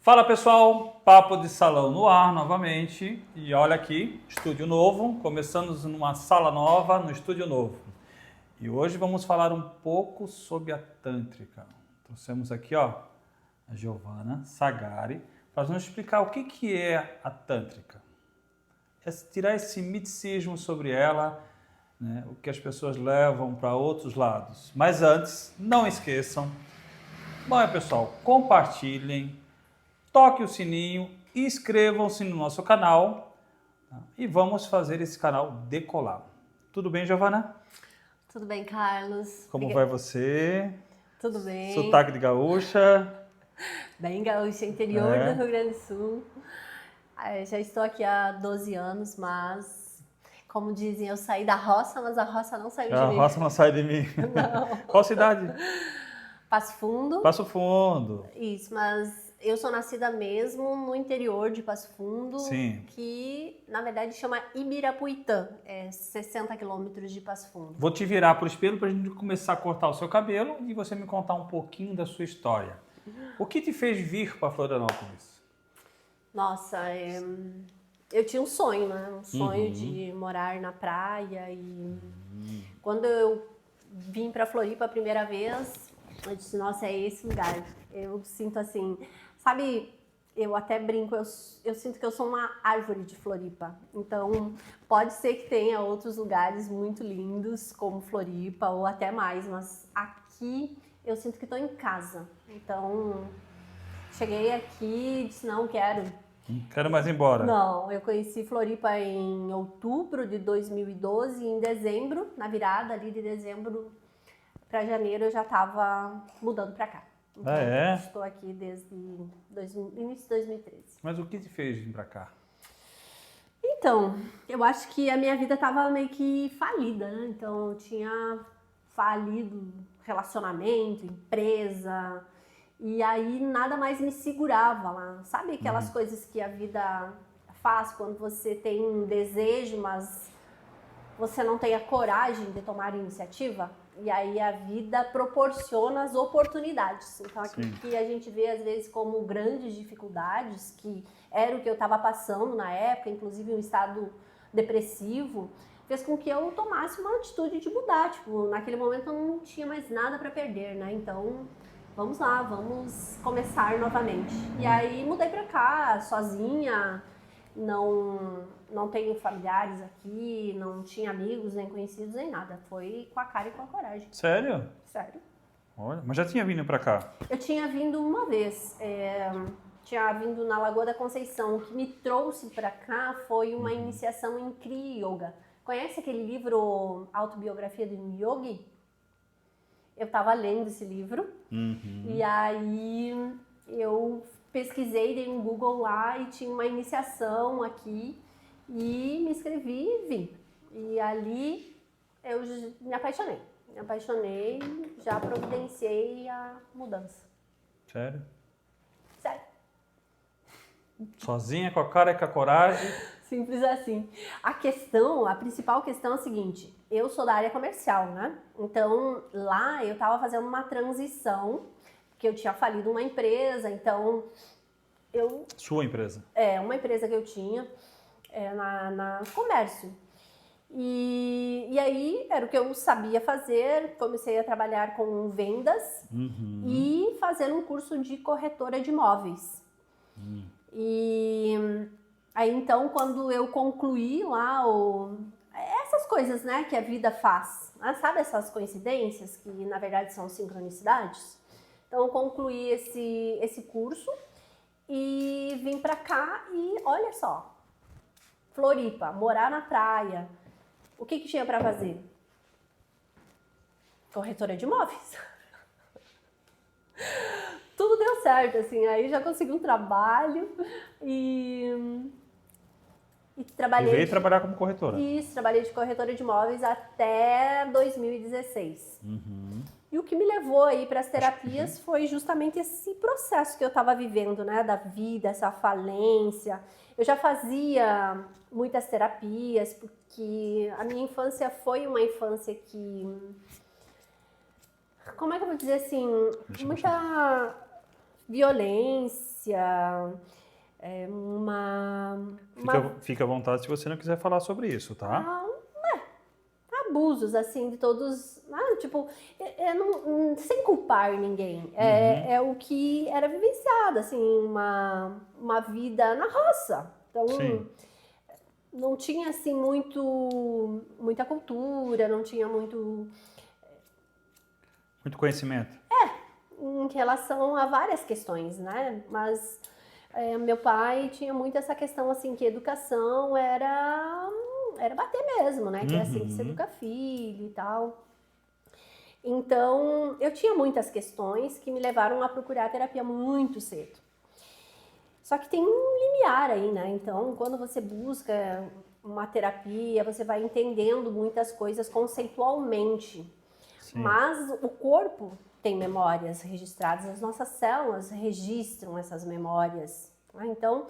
Fala pessoal, Papo de Salão no ar novamente e olha aqui, estúdio novo, começamos numa sala nova, no estúdio novo. E hoje vamos falar um pouco sobre a Tântrica. Trouxemos aqui a Giovana Sagari para nos explicar o que é a Tântrica. É tirar esse miticismo sobre ela, né, o que as pessoas levam para outros lados. Mas antes, não esqueçam, pessoal, compartilhem, toque o sininho, inscrevam-se no nosso canal, tá? E vamos fazer esse canal decolar. Tudo bem, Giovana? Tudo bem, Carlos? Como vai você? Tudo bem. Sotaque de gaúcha? Bem gaúcha, interior do Rio Grande do Sul. Já estou aqui há 12 anos, mas, como dizem, eu saí da roça, mas a roça não saiu de mim. A roça não sai de mim. Não. Qual cidade? Passo Fundo. Passo Fundo. Isso, mas eu sou nascida mesmo no interior de Passo Fundo, Sim. Que na verdade chama Ibirapuitã, 60 quilômetros de Passo Fundo. Vou te virar para o espelho para a gente começar a cortar o seu cabelo e você me contar um pouquinho da sua história. O que te fez vir para Florianópolis? Nossa, eu tinha um sonho, né? Um sonho de morar na praia e quando eu vim para Floripa a primeira vez, eu disse, nossa, é esse lugar. Eu sinto assim, sabe, eu até brinco, eu sinto que eu sou uma árvore de Floripa. Então, pode ser que tenha outros lugares muito lindos, como Floripa ou até mais, mas aqui eu sinto que estou em casa. Então, cheguei aqui e disse, não quero. Não quero mais ir embora. Não, eu conheci Floripa em outubro de 2012 e em dezembro, na virada ali de dezembro para janeiro, eu já estava mudando para cá. Então, estou aqui desde início de 2013. Mas o que te fez vir para cá? Então, eu acho que a minha vida estava meio que falida, né? Então, eu tinha falido relacionamento, empresa, e aí nada mais me segurava lá. Sabe aquelas coisas que a vida faz quando você tem um desejo, mas você não tem a coragem de tomar iniciativa? E aí a vida proporciona as oportunidades. Então aquilo que a gente vê às vezes como grandes dificuldades, que era o que eu estava passando na época, inclusive um estado depressivo, fez com que eu tomasse uma atitude de mudar. Tipo, naquele momento eu não tinha mais nada para perder, né? Então, vamos lá, vamos começar novamente. E aí mudei para cá, sozinha, não tenho familiares aqui, não tinha amigos, nem conhecidos, nem nada. Foi com a cara e com a coragem. Sério? Sério. Olha, mas já tinha vindo pra cá? Eu tinha vindo uma vez. Tinha vindo na Lagoa da Conceição. O que me trouxe pra cá foi uma iniciação em Kriya Yoga. Conhece aquele livro Autobiografia do Yogi? Eu estava lendo esse livro. E aí eu pesquisei, dei um Google lá e tinha uma iniciação aqui. E me inscrevi e vim. E ali eu me apaixonei. Me apaixonei, já providenciei a mudança. Sério? Sério. Sozinha, com a cara e com a coragem? Simples assim. A principal questão é a seguinte. Eu sou da área comercial, né? Então, lá eu tava fazendo uma transição, porque eu tinha falido uma empresa, então Sua empresa? Uma empresa que eu tinha. Na comércio. E aí era o que eu sabia fazer, comecei a trabalhar com vendas e fazendo um curso de corretora de imóveis. E aí então quando eu concluí lá essas coisas, né, que a vida faz, né? Sabe essas coincidências que na verdade são sincronicidades? Então eu concluí esse curso e vim pra cá e olha só, Floripa, morar na praia, o que tinha para fazer? Corretora de imóveis. Tudo deu certo, assim, aí já consegui um trabalho e trabalhei... E veio trabalhar como corretora? Isso, trabalhei de corretora de imóveis até 2016. E o que me levou aí para as terapias foi justamente esse processo que eu estava vivendo, né, da vida, essa falência. Eu já fazia muitas terapias, porque a minha infância foi uma infância que... Como é que eu vou dizer assim? violência, Fica à vontade se você não quiser falar sobre isso, tá? abusos, assim, de todos, tipo, sem culpar ninguém. É o que era vivenciado, assim, uma vida na roça. Então, Sim. não tinha, assim, muita cultura, não tinha muito Muito conhecimento. em relação a várias questões, né? Mas meu pai tinha muito essa questão, assim, que educação era bater mesmo, né? Que é assim que se educa filho e tal. Então, eu tinha muitas questões que me levaram a procurar terapia muito cedo. Só que tem um limiar aí, né? Então, quando você busca uma terapia, você vai entendendo muitas coisas conceitualmente. Sim. Mas o corpo tem memórias registradas, as nossas células registram essas memórias. Então,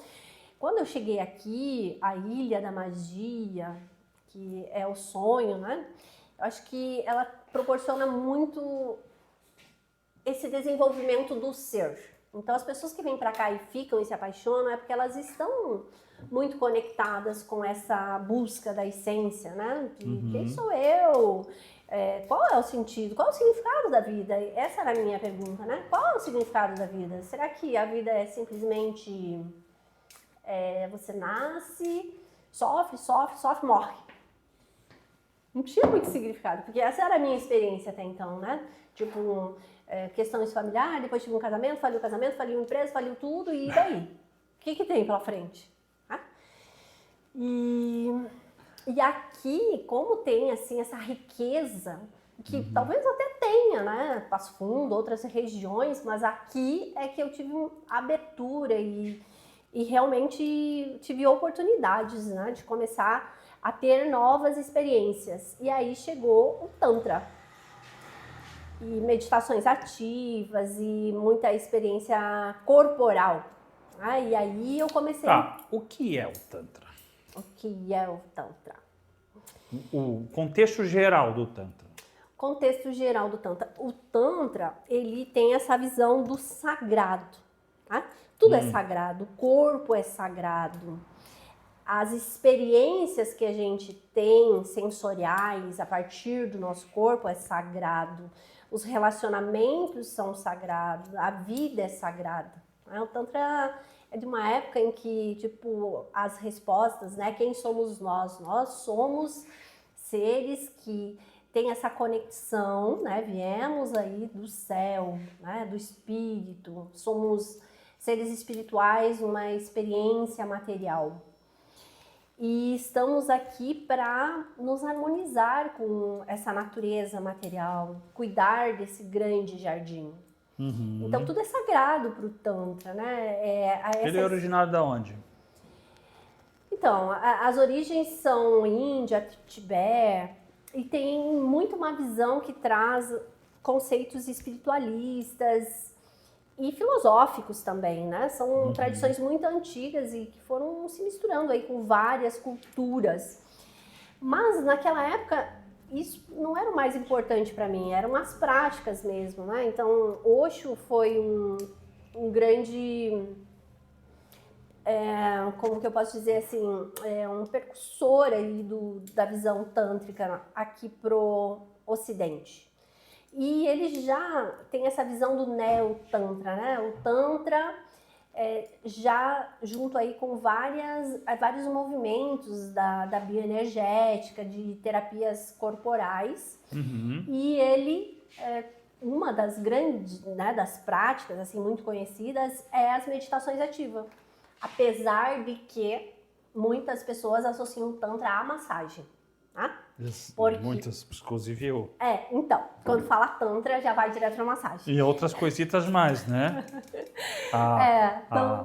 quando eu cheguei aqui, a Ilha da Magia, que é o sonho, né? Eu acho que ela proporciona muito esse desenvolvimento do ser. Então, as pessoas que vêm para cá e ficam e se apaixonam é porque elas estão muito conectadas com essa busca da essência, né? De quem sou eu? Qual é o sentido? Qual é o significado da vida? Essa era a minha pergunta, né? Qual é o significado da vida? Será que a vida é simplesmente você nasce, sofre, morre? Não tinha muito significado, porque essa era a minha experiência até então, né? Tipo, questões familiares, depois tive um casamento, faliu empresa, faliu tudo, e daí? O que tem pela frente? E aqui, como tem, assim, essa riqueza, que talvez até tenha, né? Passo Fundo, outras regiões, mas aqui é que eu tive uma abertura e realmente tive oportunidades, né? De começar a ter novas experiências. E aí chegou o Tantra. E meditações ativas e muita experiência corporal. E aí eu comecei... Tá, o que é o Tantra? O que é o Tantra? O contexto geral do Tantra. Contexto geral do Tantra. O Tantra, ele tem essa visão do sagrado. Tá? Tudo é sagrado, o corpo é sagrado. As experiências que a gente tem sensoriais a partir do nosso corpo é sagrado. Os relacionamentos são sagrados, a vida é sagrada. O Tantra é de uma época em que, tipo, as respostas, né? Quem somos nós? Nós somos seres que têm essa conexão, né? Viemos aí do céu, né? Do espírito. Somos seres espirituais, uma experiência material. E estamos aqui para nos harmonizar com essa natureza material, cuidar desse grande jardim. Então tudo é sagrado para o Tantra, né? Ele é originário de onde? Então, as origens são Índia, Tibete, e tem muito uma visão que traz conceitos espiritualistas e filosóficos também, né? São tradições muito antigas e que foram se misturando aí com várias culturas. Mas naquela época isso não era o mais importante para mim, eram as práticas mesmo, né? Então, Osho foi um grande, como que eu posso dizer assim, um precursor aí da visão tântrica aqui pro Ocidente. E ele já tem essa visão do Neo-Tantra, né? O Tantra já junto aí com vários movimentos da bioenergética, de terapias corporais. E ele, uma das grandes, né, das práticas assim, muito conhecidas é as meditações ativas. Apesar de que muitas pessoas associam o Tantra à massagem. Tá? Muitas, inclusive eu. Então, quando fala Tantra, já vai direto pra massagem. E outras coisitas mais, né?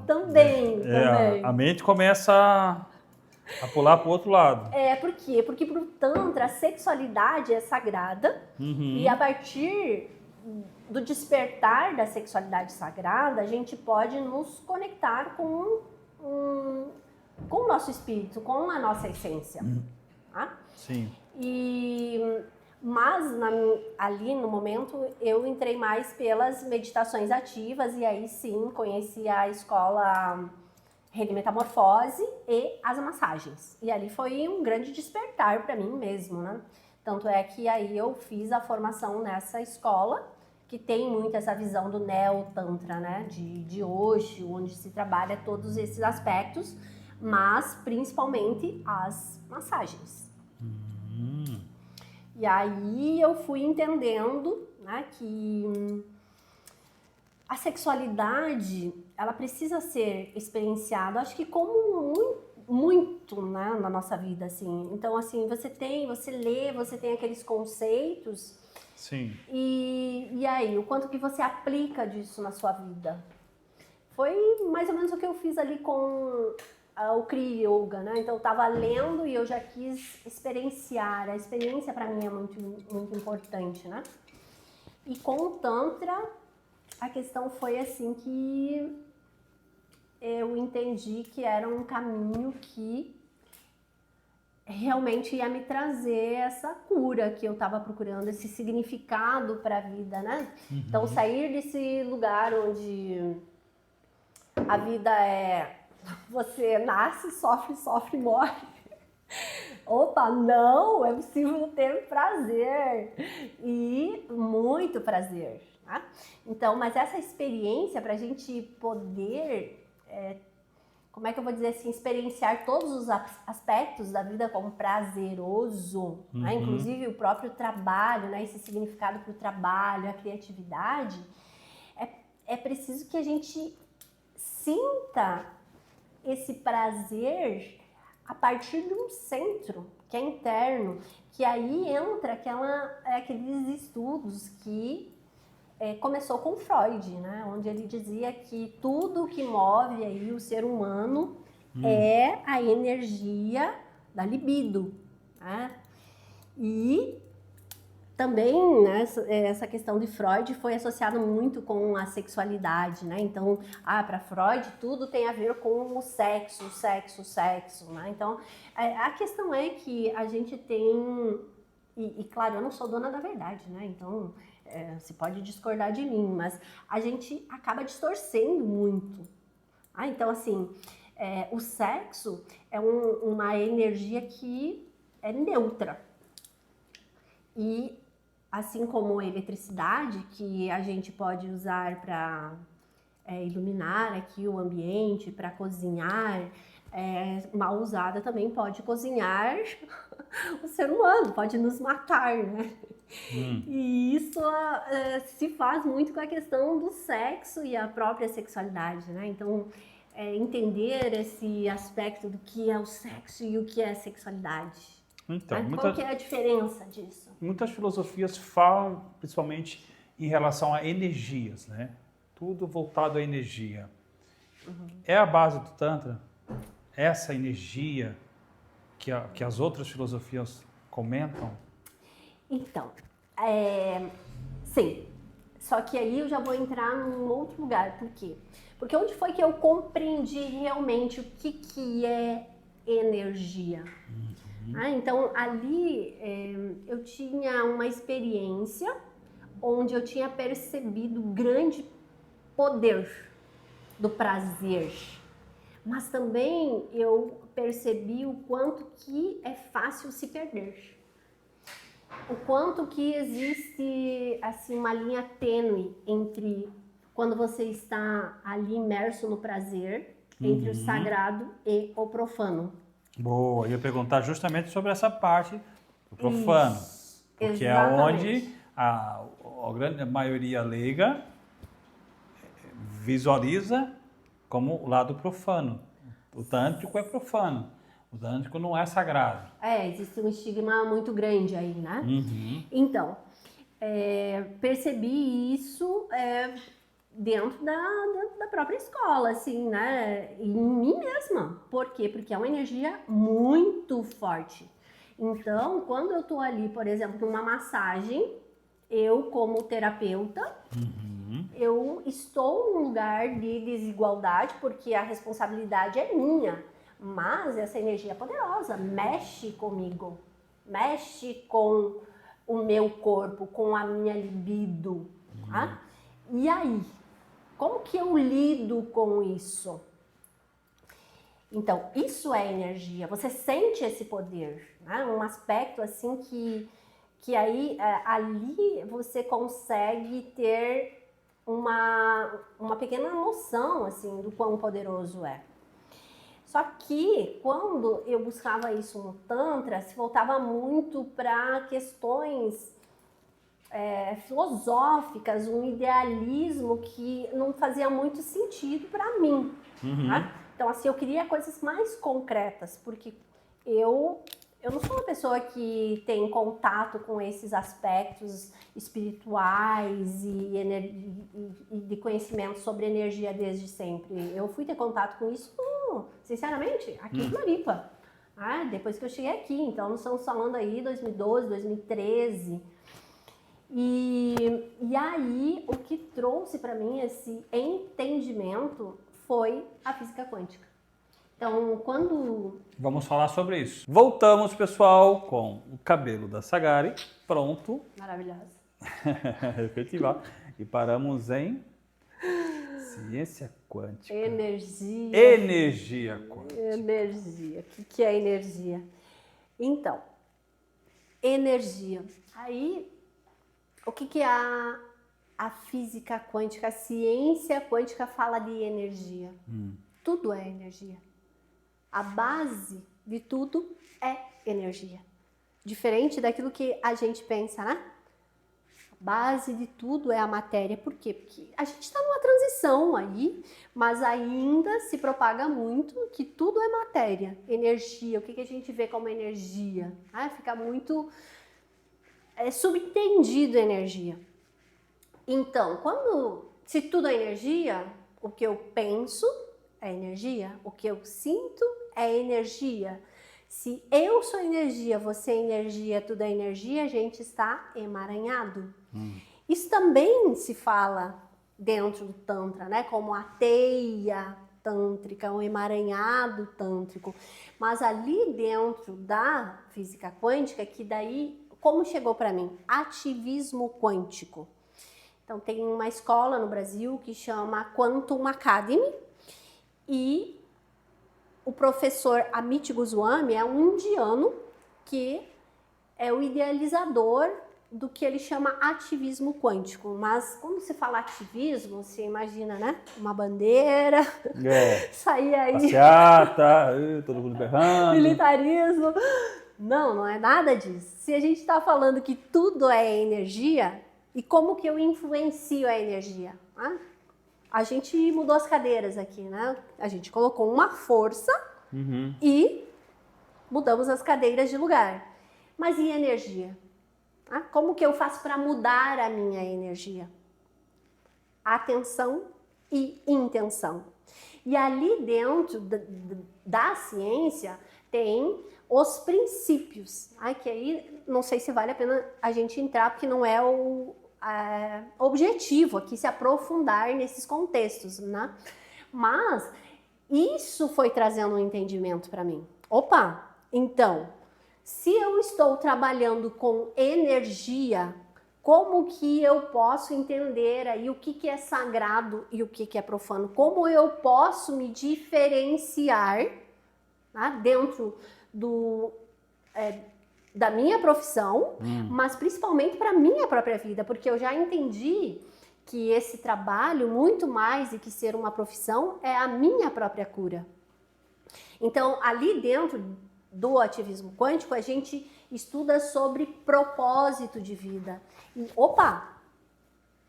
Também. A mente começa a pular pro outro lado. Por quê? Porque pro Tantra a sexualidade é sagrada e a partir do despertar da sexualidade sagrada, a gente pode nos conectar com o nosso espírito, com a nossa essência. Tá? Sim. Mas ali no momento eu entrei mais pelas meditações ativas e aí sim conheci a escola Reiki Metamorfose e as massagens. E ali foi um grande despertar para mim mesmo, né? Tanto é que aí eu fiz a formação nessa escola, que tem muito essa visão do Neo Tantra, né? De Osho, onde se trabalha todos esses aspectos, mas principalmente as massagens. E aí eu fui entendendo, né, que a sexualidade, ela precisa ser experienciada, acho que como muito, né, na nossa vida, assim. Então, assim, você lê, você tem aqueles conceitos. Sim. E aí, o quanto que você aplica disso na sua vida? Foi mais ou menos o que eu fiz ali com o Kriya Yoga, né? Então eu tava lendo e eu já quis experienciar. A experiência para mim é muito, muito importante, né? E com o Tantra, a questão foi assim que eu entendi que era um caminho que realmente ia me trazer essa cura que eu estava procurando, esse significado para a vida, né? Então sair desse lugar onde a vida é você nasce, sofre, sofre, morre. Opa, não, é possível ter prazer e muito prazer, tá? Então, mas essa experiência para a gente poder, como é que eu vou dizer assim, experienciar todos os aspectos da vida como prazeroso, né? Inclusive o próprio trabalho, né? Esse significado para o trabalho, a criatividade, é preciso que a gente sinta esse prazer a partir de um centro que é interno, que aí entra aqueles estudos que começou com Freud, né? Onde ele dizia que tudo que move aí o ser humano é a energia da libido, né? E também, né, essa questão de Freud foi associada muito com a sexualidade, né? Então, para Freud, tudo tem a ver com o sexo, né? Então, a questão é que a gente tem... E claro, eu não sou dona da verdade, né? Então, você pode discordar de mim, mas a gente acaba distorcendo muito. Então, assim, o sexo é uma energia que é neutra. E assim como a eletricidade, que a gente pode usar para iluminar aqui o ambiente, para cozinhar, mal usada também pode cozinhar o ser humano, pode nos matar, né? E isso se faz muito com a questão do sexo e a própria sexualidade, né? Então, entender esse aspecto do que é o sexo e o que é a sexualidade. Então, qual que é a diferença disso? Muitas filosofias falam principalmente em relação a energias, né? Tudo voltado à energia. É a base do Tantra? Essa energia que as outras filosofias comentam? Então, sim. Só que aí eu já vou entrar num outro lugar. Por quê? Porque onde foi que eu compreendi realmente o que é energia? Então, ali eu tinha uma experiência onde eu tinha percebido o grande poder do prazer. Mas também eu percebi o quanto que é fácil se perder. O quanto que existe assim, uma linha tênue entre quando você está ali imerso no prazer, entre o sagrado e o profano. Boa, eu ia perguntar justamente sobre essa parte do profano. Isso, porque exatamente. É onde a grande maioria leiga visualiza como o lado profano. O tântrico é profano. O tântrico não é sagrado. Existe um estigma muito grande aí, né? Então, percebi isso dentro da própria escola, assim, né? Em mim mesma. Por quê? Porque é uma energia muito forte. Então, quando eu tô ali, por exemplo, numa massagem, eu como terapeuta, eu estou num lugar de desigualdade, porque a responsabilidade é minha. Mas essa energia é poderosa, mexe comigo, mexe com o meu corpo, com a minha libido. Tá? E aí, como que eu lido com isso? Então, isso é energia. Você sente esse poder, né? Um aspecto assim que aí ali você consegue ter uma pequena noção assim do quão poderoso é. Só que quando eu buscava isso no Tantra, se voltava muito para questões filosóficas, um idealismo que não fazia muito sentido para mim. Tá? Então, assim, eu queria coisas mais concretas, porque eu não sou uma pessoa que tem contato com esses aspectos espirituais e de conhecimento sobre energia desde sempre. Eu fui ter contato com isso, sinceramente, aqui em Floripa. Depois que eu cheguei aqui. Então, nós estamos falando aí 2012, 2013. E aí, o que trouxe para mim esse entendimento foi a física quântica. Então, quando... Vamos falar sobre isso. Voltamos, pessoal, com o cabelo da Sagari pronto. Maravilhoso. Efetivar. E paramos em ciência quântica. Energia. Energia quântica. Energia. O que é energia? Então, energia. Aí, o que é a física quântica? A ciência quântica fala de energia. Tudo é energia. A base de tudo é energia. Diferente daquilo que a gente pensa, né? A base de tudo é a matéria. Por quê? Porque a gente está numa transição aí, mas ainda se propaga muito que tudo é matéria. Energia, o que a gente vê como energia? Fica muito subentendido energia. Então, se tudo é energia, o que eu penso é energia, o que eu sinto é energia. Se eu sou energia, você é energia, tudo é energia, a gente está emaranhado. Isso também se fala dentro do Tantra, né? Como a teia tântrica, o emaranhado tântrico. Mas ali dentro da física quântica, que daí, como chegou para mim? Ativismo quântico. Então, tem uma escola no Brasil que chama Quantum Academy e o professor Amit Goswami é um indiano que é o idealizador do que ele chama ativismo quântico. Mas quando se fala ativismo, você imagina, né? Uma bandeira, sair aí... Passeata, todo mundo berrando. Militarismo. Não é nada disso. Se a gente está falando que tudo é energia, e como que eu influencio a energia? A gente mudou as cadeiras aqui, né? A gente colocou uma força e mudamos as cadeiras de lugar. Mas e energia? Como que eu faço para mudar a minha energia? Atenção e intenção. E ali dentro da ciência tem os princípios. Que aí não sei se vale a pena a gente entrar, porque não é o objetivo aqui se aprofundar nesses contextos, né? Mas isso foi trazendo um entendimento para mim. Então, se eu estou trabalhando com energia, como que eu posso entender aí o que é sagrado e o que é profano? Como eu posso me diferenciar, né, dentro da minha profissão, mas principalmente para a minha própria vida, porque eu já entendi que esse trabalho, muito mais do que ser uma profissão, é a minha própria cura. Então, ali dentro do ativismo quântico, a gente estuda sobre propósito de vida. E,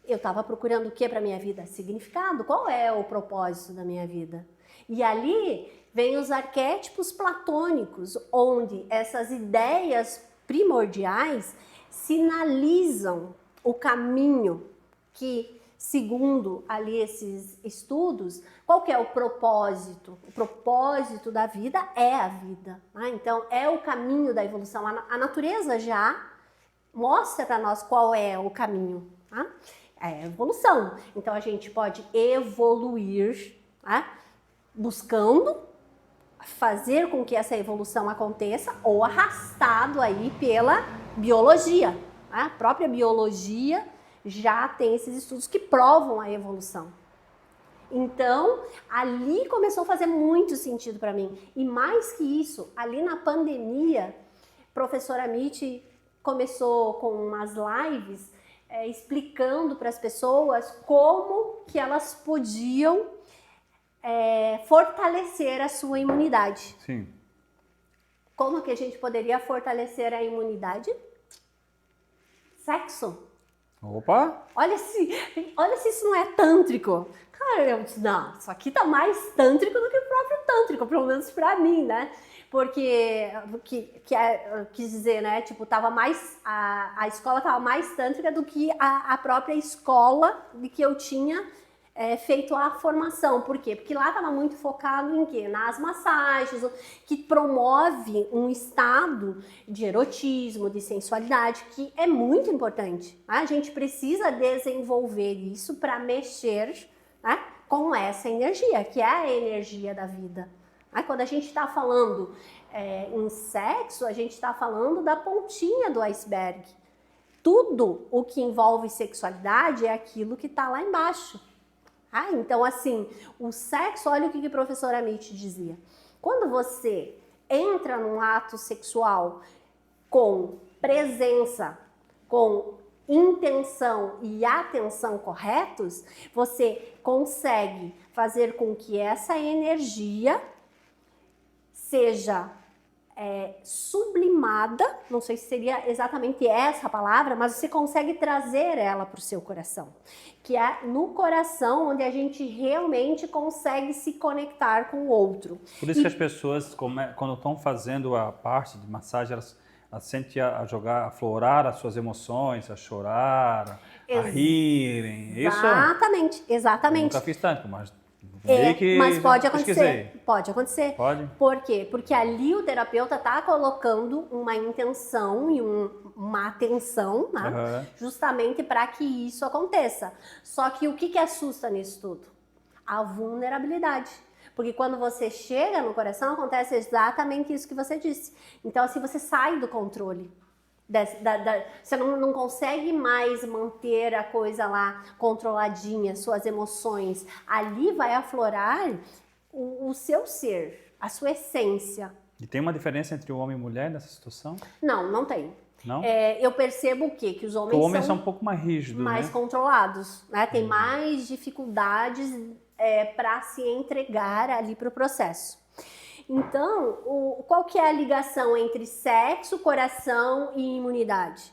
eu estava procurando o que para minha vida? Significado. Qual é o propósito da minha vida? E ali vem os arquétipos platônicos, onde essas ideias primordiais sinalizam o caminho que, segundo ali esses estudos, qual que é o propósito? O propósito da vida é a vida. Então, é o caminho da evolução. A natureza já mostra para nós qual é o caminho. É a evolução. Então, a gente pode evoluir, buscando fazer com que essa evolução aconteça ou arrastado aí pela biologia. A própria biologia já tem esses estudos que provam a evolução. Então, ali começou a fazer muito sentido para mim. E mais que isso, ali na pandemia, a professora Mitty começou com umas lives explicando para as pessoas como que elas podiam fortalecer a sua imunidade. Sim. Como que a gente poderia fortalecer a imunidade? Sexo. Opa! Olha se isso não é tântrico. Cara, eu disse, não, isso aqui tá mais tântrico do que o próprio tântrico, pelo menos pra mim, né? Porque, quis dizer, né, tipo, tava mais, a escola tava mais tântrica do que a própria escola de que eu tinha feito a formação. Por quê? Porque lá estava muito focado em quê? Nas massagens, que promove um estado de erotismo, de sensualidade, que é muito importante. Né? A gente precisa desenvolver isso para mexer, né, com essa energia, que é a energia da vida. Aí, quando a gente está falando em sexo, a gente está falando da pontinha do iceberg. Tudo o que envolve sexualidade é aquilo que está lá embaixo. Então, assim, o sexo, olha o que a professora Mitty dizia. Quando você entra num ato sexual com presença, com intenção e atenção corretos, você consegue fazer com que essa energia seja sublimada, não sei se seria exatamente essa a palavra, mas você consegue trazer ela para o seu coração, que é no coração onde a gente realmente consegue se conectar com o outro. Por isso que as pessoas, quando estão fazendo a parte de massagem, elas sentem a jogar, a aflorar as suas emoções, a chorar, a rirem. Exatamente, exatamente. Eu nunca fiz tanto, mas mas pode acontecer. Pode acontecer. Pode? Por quê? Porque ali o terapeuta está colocando uma intenção e uma atenção, né? Justamente para que isso aconteça. Só que o que assusta nisso tudo? A vulnerabilidade. Porque quando você chega no coração, acontece exatamente isso que você disse. Então, assim, você sai do controle. Você não consegue mais manter a coisa lá controladinha, suas emoções. Ali vai aflorar o seu ser, a sua essência. E tem uma diferença entre o homem e mulher nessa situação? Não tem. Não? Eu percebo o quê? Que os homens são um pouco mais rígidos, mais controlados, né? Tem mais dificuldades para se entregar ali para o processo. Então, qual que é a ligação entre sexo, coração e imunidade?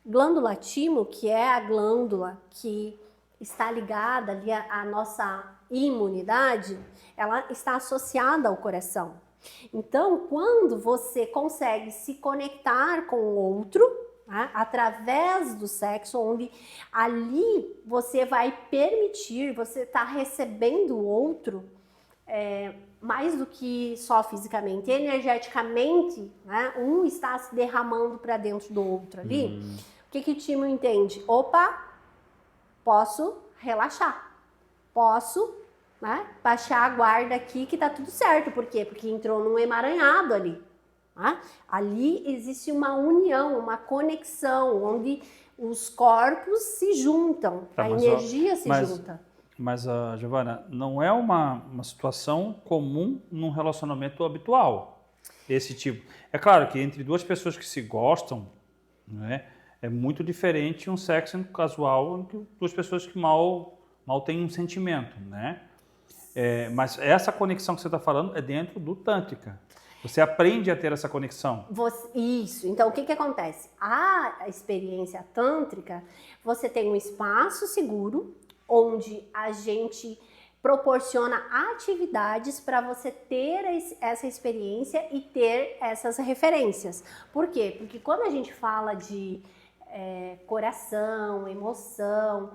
Glândula timo, que é a glândula que está ligada ali à nossa imunidade, ela está associada ao coração. Então, quando você consegue se conectar com o outro, né, através do sexo, onde ali você vai permitir, você está recebendo o outro, mais do que só fisicamente, energeticamente, né, um está se derramando para dentro do outro ali. O que o timo entende? Opa, posso relaxar, posso, né, baixar a guarda aqui que tá tudo certo. Por quê? Porque entrou num emaranhado ali. Né? Ali existe uma união, uma conexão, onde os corpos se juntam, a energia se junta. Mas, Giovana, não é uma situação comum num relacionamento habitual, esse tipo. É claro que entre duas pessoas que se gostam, né, é muito diferente um sexo casual entre duas pessoas que mal têm um sentimento, né? Mas essa conexão que você está falando é dentro do Tântrica. Você aprende a ter essa conexão. Isso. Então, o que acontece? A experiência tântrica, você tem um espaço seguro, onde a gente proporciona atividades para você ter essa experiência e ter essas referências. Por quê? Porque quando a gente fala de coração, emoção,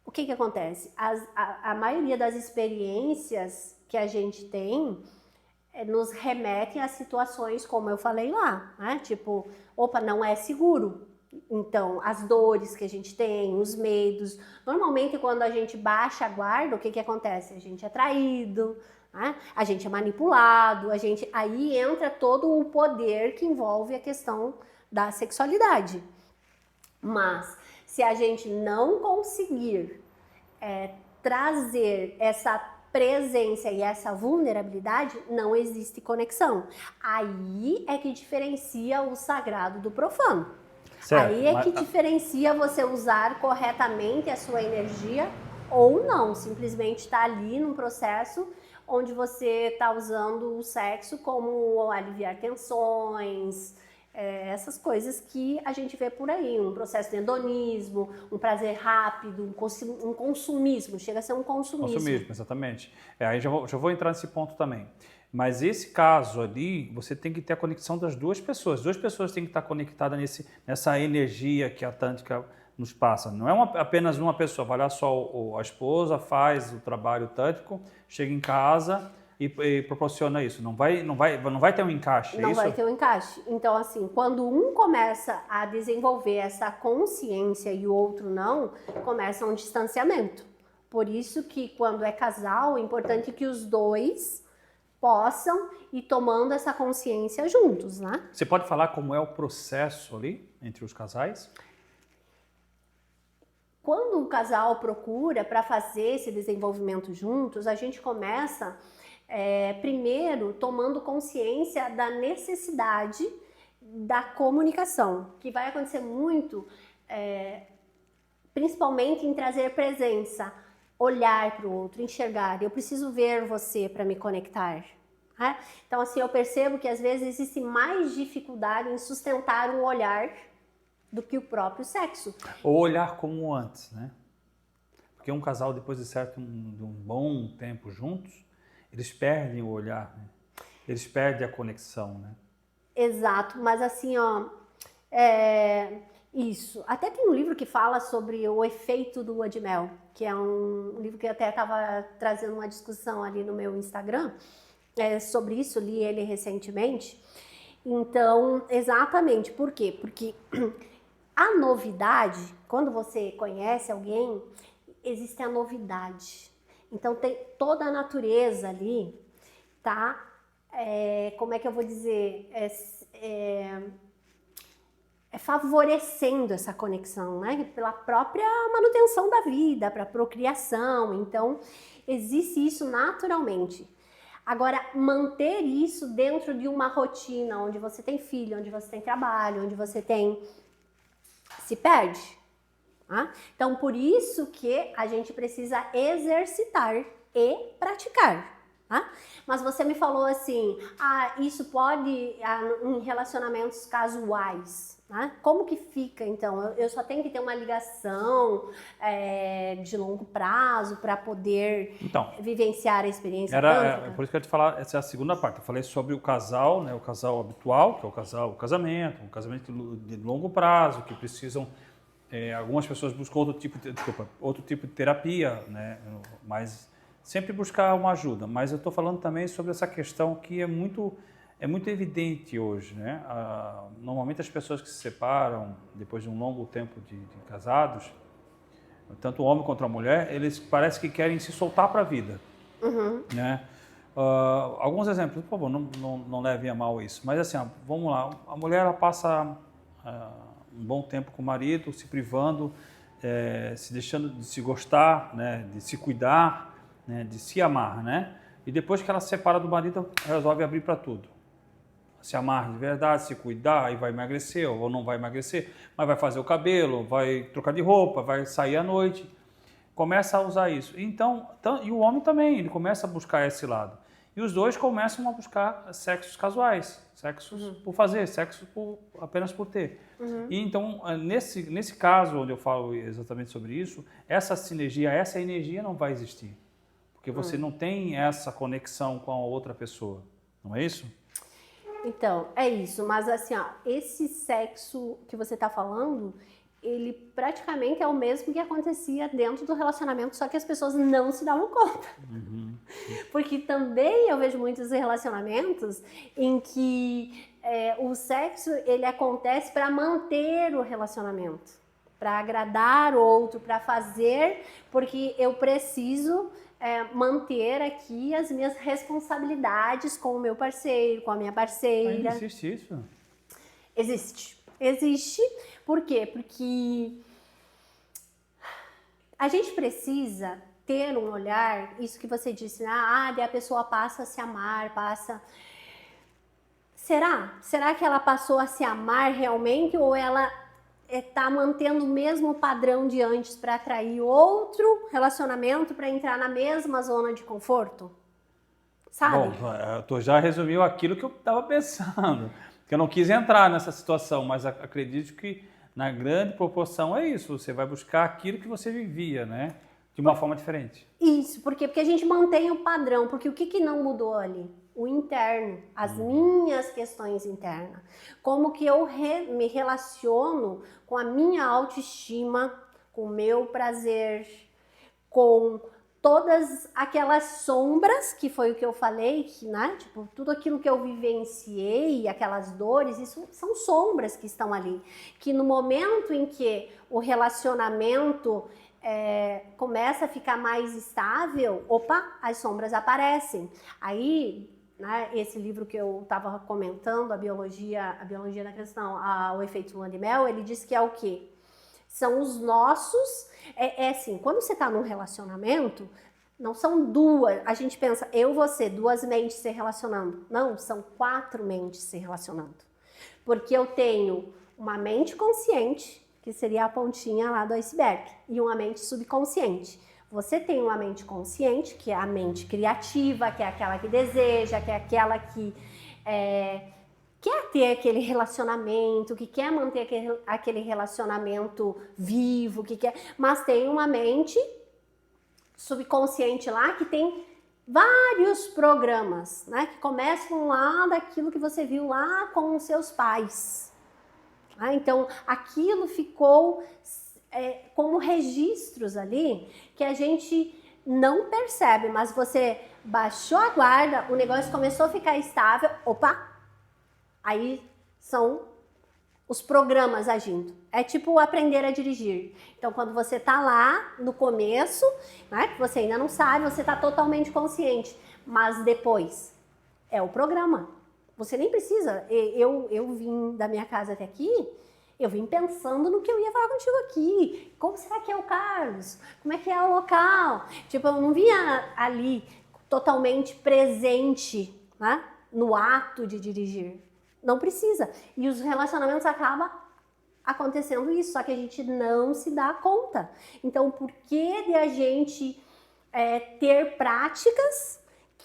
o que acontece? A maioria das experiências que a gente tem nos remetem a situações como eu falei lá, né? Tipo, opa, não é seguro. Então, as dores que a gente tem, os medos. Normalmente, quando a gente baixa a guarda, o que acontece? A gente é traído, né? A gente é manipulado, aí entra todo o poder que envolve a questão da sexualidade. Mas se a gente não conseguir trazer essa presença e essa vulnerabilidade, não existe conexão. Aí é que diferencia o sagrado do profano. Certo, Aí é que diferencia você usar corretamente a sua energia ou não, simplesmente está ali num processo onde você está usando o sexo como aliviar tensões, essas coisas que a gente vê por aí, um processo de hedonismo, um prazer rápido, um consumismo, chega a ser um consumismo. Consumismo, exatamente. Aí já vou entrar nesse ponto também. Mas esse caso ali, você tem que ter a conexão das duas pessoas. As duas pessoas têm que estar conectadas nessa energia que a Tântrica nos passa. Não é apenas uma pessoa, vai lá só a esposa, faz o trabalho tântrico, chega em casa e proporciona isso. Não vai ter um encaixe, Não é isso? vai ter um encaixe. Então, assim, quando um começa a desenvolver essa consciência e o outro não, começa um distanciamento. Por isso que quando é casal, é importante que os dois possam ir tomando essa consciência juntos, né? Você pode falar como é o processo ali entre os casais? Quando o casal procura para fazer esse desenvolvimento juntos, a gente começa primeiro tomando consciência da necessidade da comunicação, que vai acontecer muito, principalmente em trazer presença, olhar para o outro, enxergar. Eu preciso ver você para me conectar. Então, assim, eu percebo que às vezes existe mais dificuldade em sustentar um olhar do que o próprio sexo. Ou olhar como antes, né? Porque um casal, depois de de um bom tempo juntos, eles perdem o olhar, né? Eles perdem a conexão, né? Exato, mas assim, ó, isso. Até tem um livro que fala sobre o efeito do lua de mel, que é um livro que eu até estava trazendo uma discussão ali no meu Instagram, sobre isso, li ele recentemente. Então, exatamente, por quê? Porque a novidade, quando você conhece alguém, existe a novidade. Então, tem toda a natureza ali, tá? Como é que eu vou dizer? Favorecendo essa conexão, né? Pela própria manutenção da vida, para procriação. Então, existe isso naturalmente. Agora, manter isso dentro de uma rotina onde você tem filho, onde você tem trabalho, onde você tem... se perde. Tá? Então, por isso que a gente precisa exercitar e praticar. Tá? Mas você me falou assim, isso pode em relacionamentos casuais. Tá? Como que fica, então? Eu só tenho que ter uma ligação de longo prazo para poder vivenciar a experiência tântrica? Por isso que eu ia te falar, essa é a segunda parte. Eu falei sobre o casal, né, o casal habitual, que é o casamento de longo prazo, que precisam... algumas pessoas buscam outro tipo de terapia, né, mas sempre buscar uma ajuda. Mas eu estou falando também sobre essa questão que é muito evidente hoje, né? Normalmente as pessoas que se separam depois de um longo tempo de casados, tanto o homem quanto a mulher, eles parece que querem se soltar para a vida, né? Alguns exemplos, por favor, não levem a mal isso, mas assim, vamos lá, a mulher ela passa um bom tempo com o marido, se privando, se deixando de se gostar, né, de se cuidar, né, de se amar, né? E depois que ela se separa do marido, resolve abrir para tudo. Se amar de verdade, se cuidar, aí vai emagrecer ou não vai emagrecer, mas vai fazer o cabelo, vai trocar de roupa, vai sair à noite. Começa a usar isso. Então, e o homem também, ele começa a buscar esse lado. E os dois começam a buscar sexos casuais, sexos por fazer, sexo apenas por ter. E então, nesse caso onde eu falo exatamente sobre isso, essa sinergia, essa energia não vai existir. Porque você não tem essa conexão com a outra pessoa, não é isso? Então, é isso. Mas assim, esse sexo que você está falando, ele praticamente é o mesmo que acontecia dentro do relacionamento, só que as pessoas não se davam conta. Porque também eu vejo muitos relacionamentos em que o sexo ele acontece para manter o relacionamento, para agradar o outro, para fazer, porque eu preciso manter aqui as minhas responsabilidades com o meu parceiro, com a minha parceira. Ainda existe isso? Existe. existe. Por quê? Porque a gente precisa ter um olhar, isso que você disse, daí a pessoa passa a se amar, Será que ela passou a se amar realmente ou ela está mantendo o mesmo padrão de antes para atrair outro relacionamento, para entrar na mesma zona de conforto? Sabe? Bom, tu já resumiu aquilo que eu estava pensando, que eu não quis entrar nessa situação, mas acredito que na grande proporção é isso, você vai buscar aquilo que você vivia, né? De uma forma diferente. Isso, por quê? Porque a gente mantém o padrão, porque o que não mudou ali? O interno, as minhas questões internas. Como que eu me relaciono com a minha autoestima, com o meu prazer, com todas aquelas sombras, que foi o que eu falei, né? Tipo, tudo aquilo que eu vivenciei, aquelas dores, isso são sombras que estão ali. Que no momento em que o relacionamento começa a ficar mais estável, as sombras aparecem. Aí, né, esse livro que eu estava comentando, a biologia da questão, o efeito lua de mel, ele diz que é o quê? São os nossos, assim, quando você está num relacionamento, não são duas, a gente pensa, você, duas mentes se relacionando. Não, são 4 mentes se relacionando. Porque eu tenho uma mente consciente, que seria a pontinha lá do iceberg, e uma mente subconsciente. Você tem uma mente consciente, que é a mente criativa, que é aquela que deseja, que é aquela que quer ter aquele relacionamento, que quer manter aquele relacionamento vivo, mas tem uma mente subconsciente lá que tem vários programas, né, que começam lá daquilo que você viu lá com os seus pais. Então, aquilo ficou como registros ali que a gente não percebe, mas você baixou a guarda, o negócio começou a ficar estável, aí são os programas agindo. É tipo aprender a dirigir. Então, quando você tá lá no começo, né, que você ainda não sabe, você tá totalmente consciente, mas depois é o programa. Você nem precisa. Eu vim da minha casa até aqui, eu vim pensando no que eu ia falar contigo aqui. Como será que é o Carlos? Como é que é o local? Tipo, eu não vinha ali totalmente presente, né, no ato de dirigir. Não precisa. E os relacionamentos acabam acontecendo isso, só que a gente não se dá conta. Então, por que de a gente ter práticas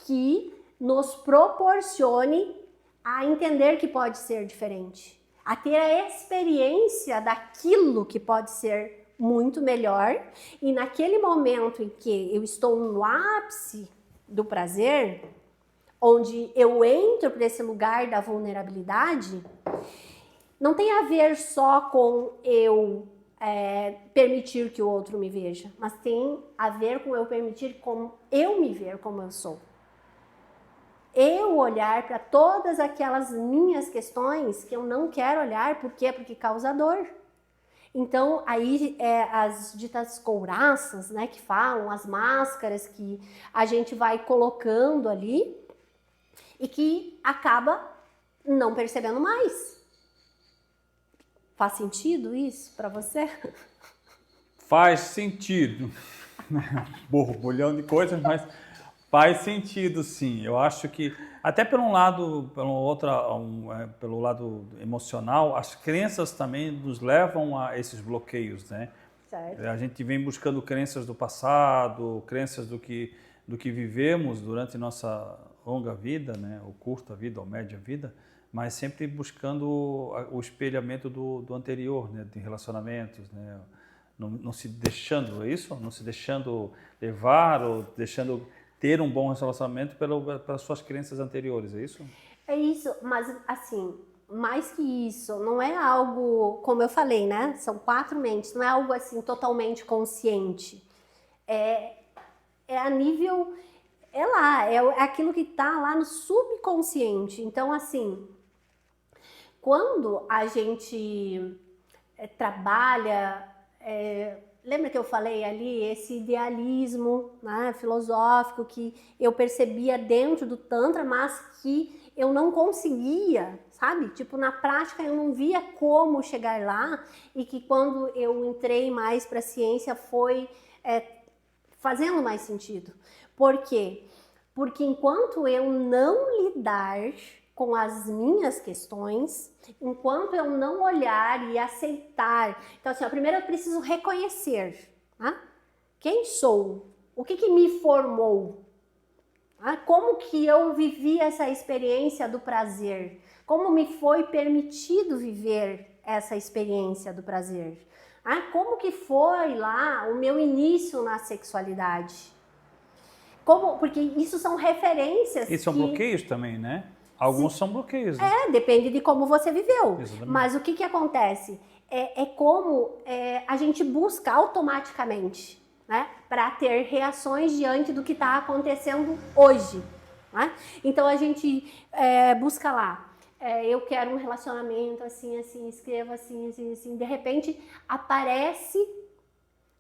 que nos proporcione a entender que pode ser diferente, a ter a experiência daquilo que pode ser muito melhor, e naquele momento em que eu estou no ápice do prazer, onde eu entro para esse lugar da vulnerabilidade, não tem a ver só com eu permitir que o outro me veja, mas tem a ver com eu permitir como eu me ver como eu sou. Eu olhar para todas aquelas minhas questões que eu não quero olhar, por quê? Porque causa dor. Então, aí as ditas couraças, né, que falam, as máscaras que a gente vai colocando ali e que acaba não percebendo mais. Faz sentido isso para você? Faz sentido. Borbulhão de coisas, mas faz sentido, sim. Eu acho que, até pelo lado emocional, as crenças também nos levam a esses bloqueios, né? Certo. A gente vem buscando crenças do passado, crenças do que vivemos durante nossa longa vida, né? Ou curta vida, ou média vida, mas sempre buscando o espelhamento do anterior, né? De relacionamentos, né? Não se deixando, é isso? Não se deixando levar ou deixando ter um bom relacionamento pelas suas crenças anteriores, é isso? É isso, mas assim, mais que isso, não é algo, como eu falei, né? São 4 mentes, não é algo assim totalmente consciente. É a nível, é aquilo que está lá no subconsciente. Então, assim, quando a gente trabalha lembra que eu falei ali, esse idealismo, né, filosófico que eu percebia dentro do Tantra, mas que eu não conseguia, sabe? Tipo, na prática eu não via como chegar lá, e que quando eu entrei mais para a ciência foi fazendo mais sentido. Por quê? Porque enquanto eu não lidar com as minhas questões, enquanto eu não olhar e aceitar. Então, assim, primeiro eu preciso reconhecer, tá? Quem sou, o que me formou, tá? Como que eu vivi essa experiência do prazer, como me foi permitido viver essa experiência do prazer, tá? Como que foi lá o meu início na sexualidade. Porque isso são referências. E são bloqueios também, né? Alguns são bloqueios. Né? Depende de como você viveu. Exatamente. Mas o que acontece? Como a gente busca automaticamente, né, para ter reações diante do que está acontecendo hoje. Né? Então a gente busca lá. Eu quero um relacionamento assim, assim, escrevo assim, assim, assim. De repente aparece,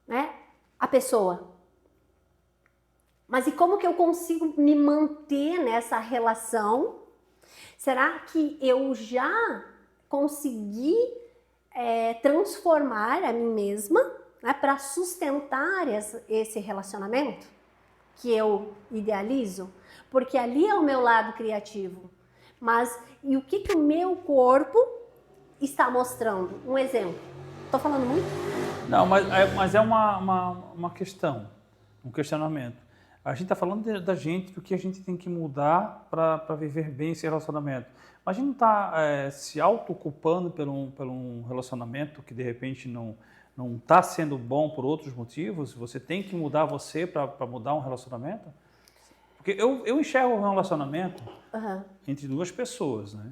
né, a pessoa. Mas e como que eu consigo me manter nessa relação? Será que eu já consegui transformar a mim mesma, né, para sustentar esse relacionamento que eu idealizo? Porque ali é o meu lado criativo. Mas e o que o meu corpo está mostrando? Um exemplo. Estou falando muito? Não, mas é uma questão, um questionamento. A gente está falando da gente, do que a gente tem que mudar para viver bem esse relacionamento. Mas a gente não está se auto-culpando por um relacionamento que de repente não está sendo bom por outros motivos. Você tem que mudar você para mudar um relacionamento? Porque eu enxergo um relacionamento entre duas pessoas, né?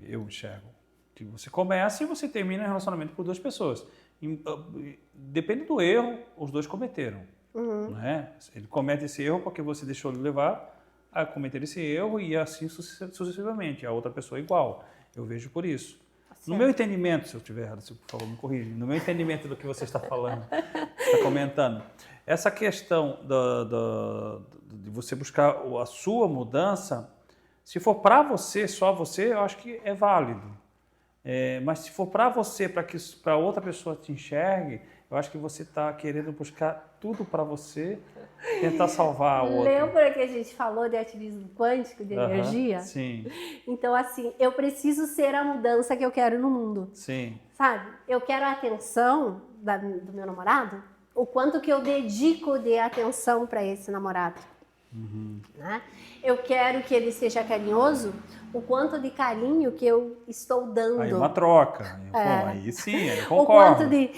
Eu enxergo que você começa e você termina um relacionamento por duas pessoas. Depende do erro, os dois cometeram. Né? Ele comete esse erro porque você deixou ele levar a cometer esse erro, e assim sucessivamente. A outra pessoa é igual. Eu vejo por isso. No meu entendimento, se eu estiver errado, se por favor me corrija, no meu entendimento do que você está falando, está comentando, essa questão de você buscar a sua mudança, se for para você, só você, eu acho que é válido. Mas se for para você, para outra pessoa te enxergue, eu acho que você está querendo buscar tudo para você, tentar salvar a outra. Lembra que a gente falou de ativismo quântico, de energia? Sim. Então, assim, eu preciso ser a mudança que eu quero no mundo. Sim. Sabe? Eu quero a atenção do meu namorado, o quanto que eu dedico de atenção para esse namorado. Né? Eu quero que ele seja carinhoso, o quanto de carinho que eu estou dando. Aí uma troca. Aí sim, eu concordo. O quanto de...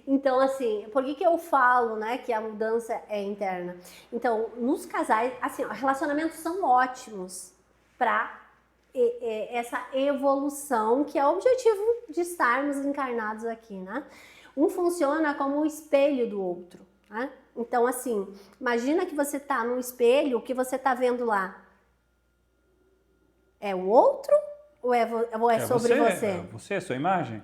Então, assim, por que eu falo, né, que a mudança é interna? Então, nos casais, assim, relacionamentos são ótimos para essa evolução, que é o objetivo de estarmos encarnados aqui, né? Um funciona como o espelho do outro, né? Então, assim, imagina que você está no espelho, o que você está vendo lá? É o outro ou é sobre você? É você, sua imagem?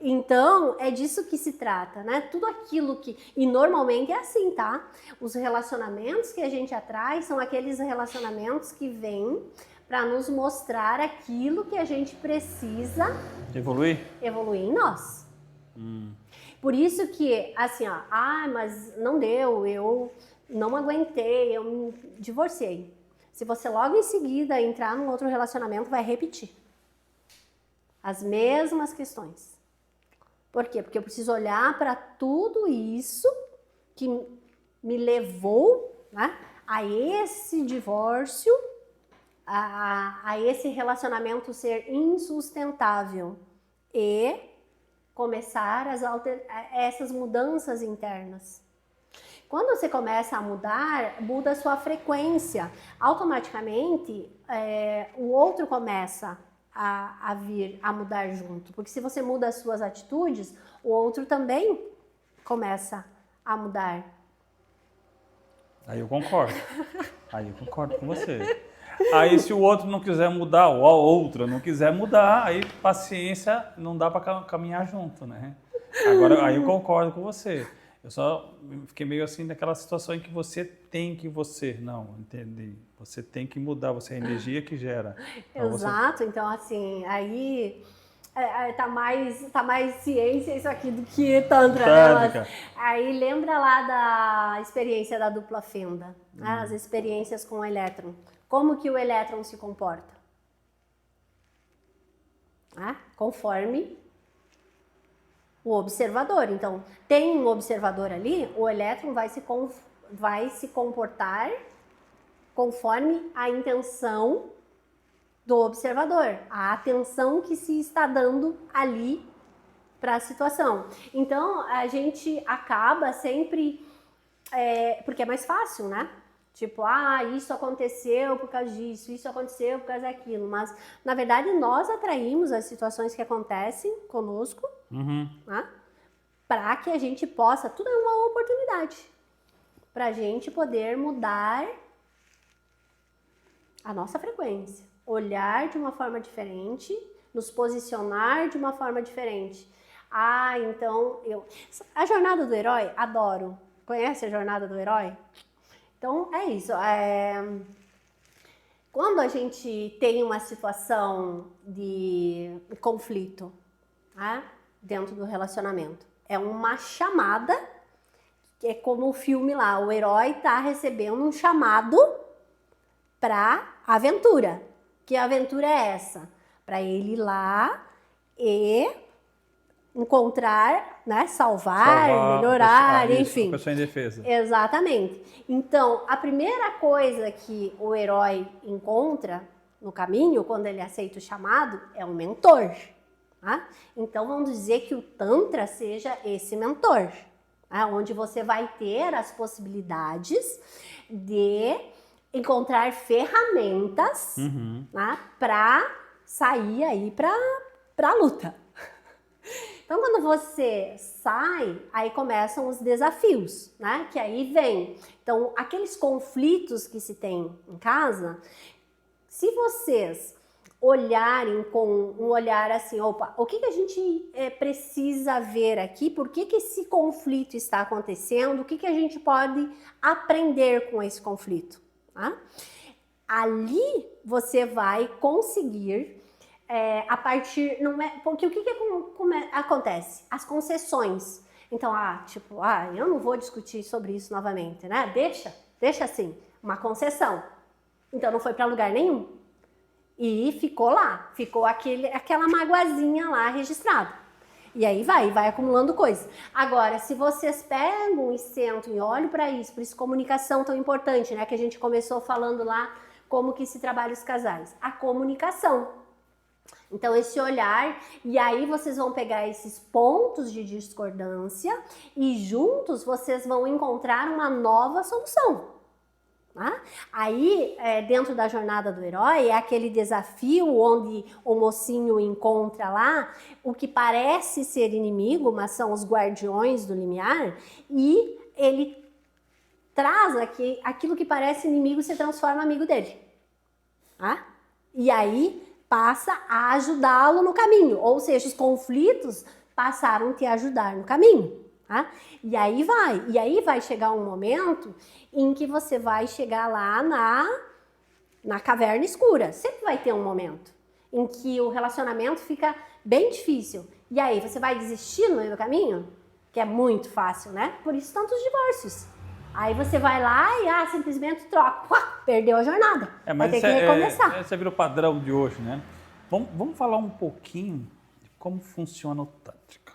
Então, é disso que se trata, né? Tudo aquilo que... E normalmente é assim, tá? Os relacionamentos que a gente atrai são aqueles relacionamentos que vêm para nos mostrar aquilo que a gente precisa... Evoluir em nós. Por isso que, assim, mas não deu, eu não aguentei, eu me divorciei. Se você logo em seguida entrar num outro relacionamento, vai repetir as mesmas questões. Por quê? Porque eu preciso olhar para tudo isso que me levou, né, a esse divórcio, a esse relacionamento ser insustentável e começar essas mudanças internas. Quando você começa a mudar, muda a sua frequência. Automaticamente, o outro começa a vir a mudar junto. Porque se você muda as suas atitudes, o outro também começa a mudar. Aí eu concordo com você. Aí se o outro não quiser mudar, ou a outra não quiser mudar, aí paciência, não dá para caminhar junto, né? Agora, aí eu concordo com você. Eu só fiquei meio assim naquela situação em que você tem que você. Não, entendi. Você tem que mudar, você é a energia que gera. Então, você... Exato, então assim, aí tá mais ciência isso aqui do que tantra, né? Mas Tântrica. aí lembra lá da experiência da dupla fenda, né? As experiências com o elétron. Como que o elétron se comporta? Conforme o observador. Então, tem um observador ali, o elétron vai se comportar conforme a intenção do observador, a atenção que se está dando ali para a situação. Então, a gente acaba sempre, porque é mais fácil, né? Tipo, isso aconteceu por causa disso, isso aconteceu por causa daquilo. Mas, na verdade, nós atraímos as situações que acontecem conosco, né? Para que a gente possa, tudo é uma oportunidade, para a gente poder mudar a nossa frequência, olhar de uma forma diferente, nos posicionar de uma forma diferente. Então, a jornada do herói, adoro. Conhece a jornada do herói? Então, é isso. Quando a gente tem uma situação de conflito, né, dentro do relacionamento, é uma chamada, que é como o filme lá, o herói tá recebendo um chamado para aventura. Que aventura é essa? Para ele ir lá e encontrar, né, salvar, melhorar, enfim. A pessoa em defesa. Exatamente. Então, a primeira coisa que o herói encontra no caminho, quando ele aceita o chamado, é um mentor. Tá? Então, vamos dizer que o Tantra seja esse mentor, tá? Onde você vai ter as possibilidades de encontrar ferramentas, tá? Para sair aí para a luta. Então, quando você sai, aí começam os desafios, né? Que aí vem. Então, aqueles conflitos que se tem em casa, se vocês olharem com um olhar assim, opa, o que a gente precisa ver aqui? Por que esse conflito está acontecendo? O que a gente pode aprender com esse conflito? Tá? Ali você vai conseguir a partir, não é, porque o que acontece? As concessões. Então, eu não vou discutir sobre isso novamente, né? Deixa assim, uma concessão. Então, não foi para lugar nenhum. E ficou lá, ficou aquela magoazinha lá registrada. E aí vai acumulando coisa. Agora, se vocês pegam e sentam e olham para isso, por isso comunicação tão importante, né? Que a gente começou falando lá, como que se trabalha os casais. A comunicação. Então, esse olhar, e aí vocês vão pegar esses pontos de discordância e juntos vocês vão encontrar uma nova solução. Tá? Aí, dentro da jornada do herói, é aquele desafio onde o mocinho encontra lá o que parece ser inimigo, mas são os guardiões do limiar, e ele traz aquilo que parece inimigo se transforma amigo dele. Tá? E aí passa a ajudá-lo no caminho, ou seja, os conflitos passaram a te ajudar no caminho. Tá? E aí vai chegar um momento em que você vai chegar lá na caverna escura. Sempre vai ter um momento em que o relacionamento fica bem difícil. E aí, você vai desistir no meio do caminho? Que é muito fácil, né? Por isso tantos divórcios. Aí você vai lá e simplesmente troca. Perdeu a jornada. Vai ter que recomeçar. Esse virou padrão de hoje, né? Vamos falar um pouquinho de como funciona o Tântrica.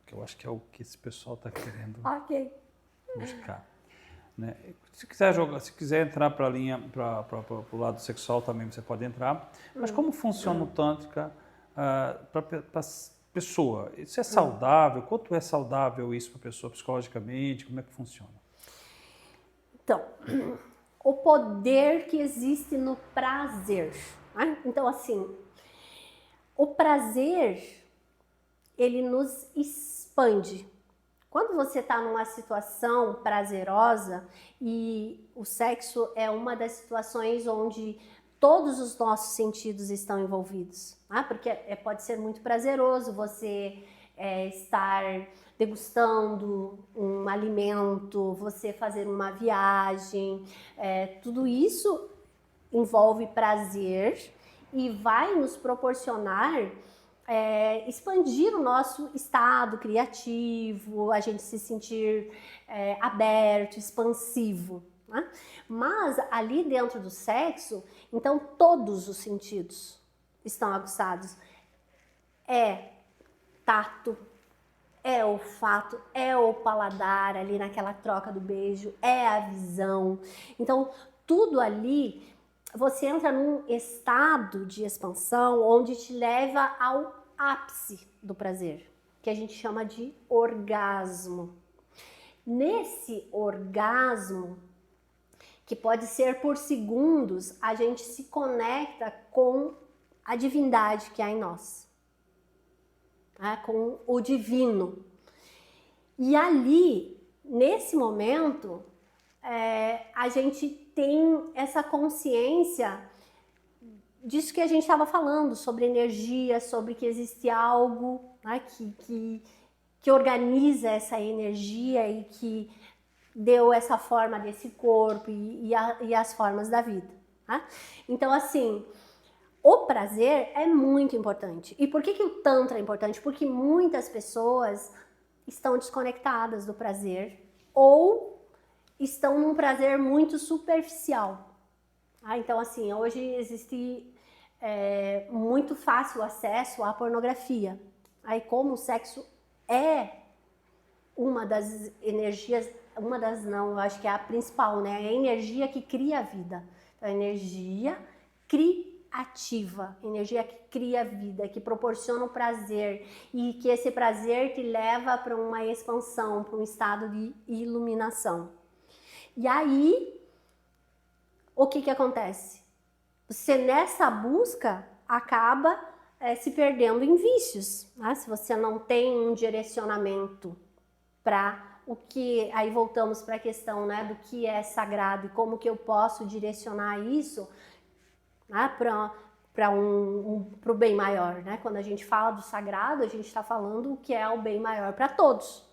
Que eu acho que é o que esse pessoal está querendo buscar. Né? Se quiser entrar para a linha, para o lado sexual também você pode entrar. Mas como funciona o Tântrica para a pessoa? Isso é saudável? Quanto é saudável isso para a pessoa psicologicamente? Como é que funciona? Então, o poder que existe no prazer. Né? Então, assim, o prazer, ele nos expande. Quando você está numa situação prazerosa, e o sexo é uma das situações onde todos os nossos sentidos estão envolvidos, né? Porque pode ser muito prazeroso você estar degustando um alimento, você fazer uma viagem, tudo isso envolve prazer e vai nos proporcionar expandir o nosso estado criativo, a gente se sentir aberto, expansivo, né? Mas ali dentro do sexo, então todos os sentidos estão aguçados. É tato, é olfato, é o paladar ali naquela troca do beijo, é a visão. Então tudo ali, você entra num estado de expansão onde te leva ao ápice do prazer, que a gente chama de orgasmo. Nesse orgasmo, que pode ser por segundos, a gente se conecta com a divindade que há em nós, né? Com o divino. E ali, nesse momento, a gente tem essa consciência disso que a gente estava falando, sobre energia, sobre que existe algo, né, que organiza essa energia e que deu essa forma desse corpo e as formas da vida, né? Então, assim, o prazer é muito importante. E por que o Tantra é importante? Porque muitas pessoas estão desconectadas do prazer ou estão num prazer muito superficial. Então, assim, hoje existe muito fácil acesso à pornografia. Aí, como o sexo é uma das energias, eu acho que é a principal, né? É a energia que cria a vida. Então, a energia criativa, energia que cria a vida, que proporciona o prazer e que esse prazer te leva para uma expansão, para um estado de iluminação. E aí, o que acontece? Você nessa busca acaba se perdendo em vícios, né? Se você não tem um direcionamento para o que, aí voltamos para a questão, né, do que é sagrado e como que eu posso direcionar isso, né, para o bem maior, né? Quando a gente fala do sagrado, a gente está falando o que é o bem maior para todos,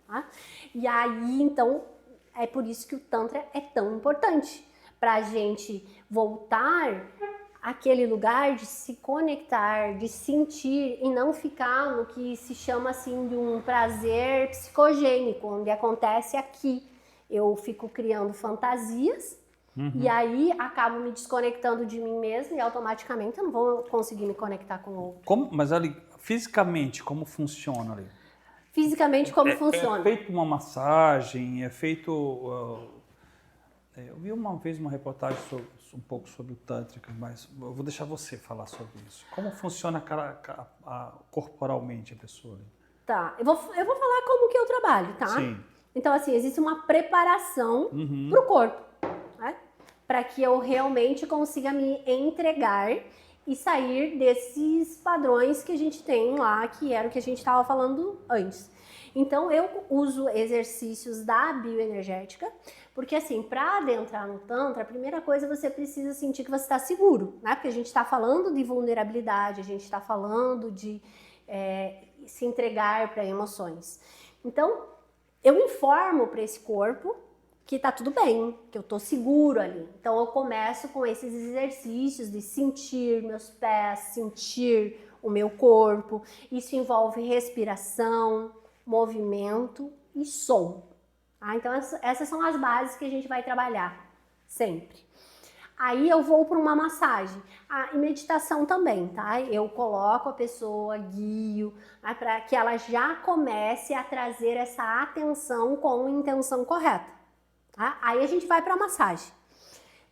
tá? E aí, então, é por isso que o Tantra é tão importante, para a gente voltar àquele lugar de se conectar, de sentir e não ficar no que se chama assim de um prazer psicogênico, onde acontece aqui. Eu fico criando fantasias e aí acabo me desconectando de mim mesma e automaticamente eu não vou conseguir me conectar com o outro. Mas ali, fisicamente, como funciona ali? Fisicamente, como funciona? É feito uma massagem, é feito... eu vi uma vez uma reportagem um pouco sobre o Tântrica, mas eu vou deixar você falar sobre isso. Como funciona corporalmente a pessoa ali? Tá, eu vou falar como que eu trabalho, tá? Sim. Então, assim, existe uma preparação para o corpo, né? Para que eu realmente consiga me entregar e sair desses padrões que a gente tem lá, que era o que a gente estava falando antes. Então, eu uso exercícios da bioenergética, porque assim, para adentrar no Tantra, a primeira coisa você precisa sentir que você está seguro, né? Porque a gente está falando de vulnerabilidade, a gente está falando de se entregar para emoções. Então, eu informo para esse corpo que tá tudo bem, que eu tô seguro ali. Então, eu começo com esses exercícios de sentir meus pés, sentir o meu corpo. Isso envolve respiração, movimento e som. Então, essas são as bases que a gente vai trabalhar sempre. Aí eu vou para uma massagem. E meditação também, tá? Eu coloco a pessoa, guio, né, para que ela já comece a trazer essa atenção com a intenção correta. Tá? Aí a gente vai para a massagem.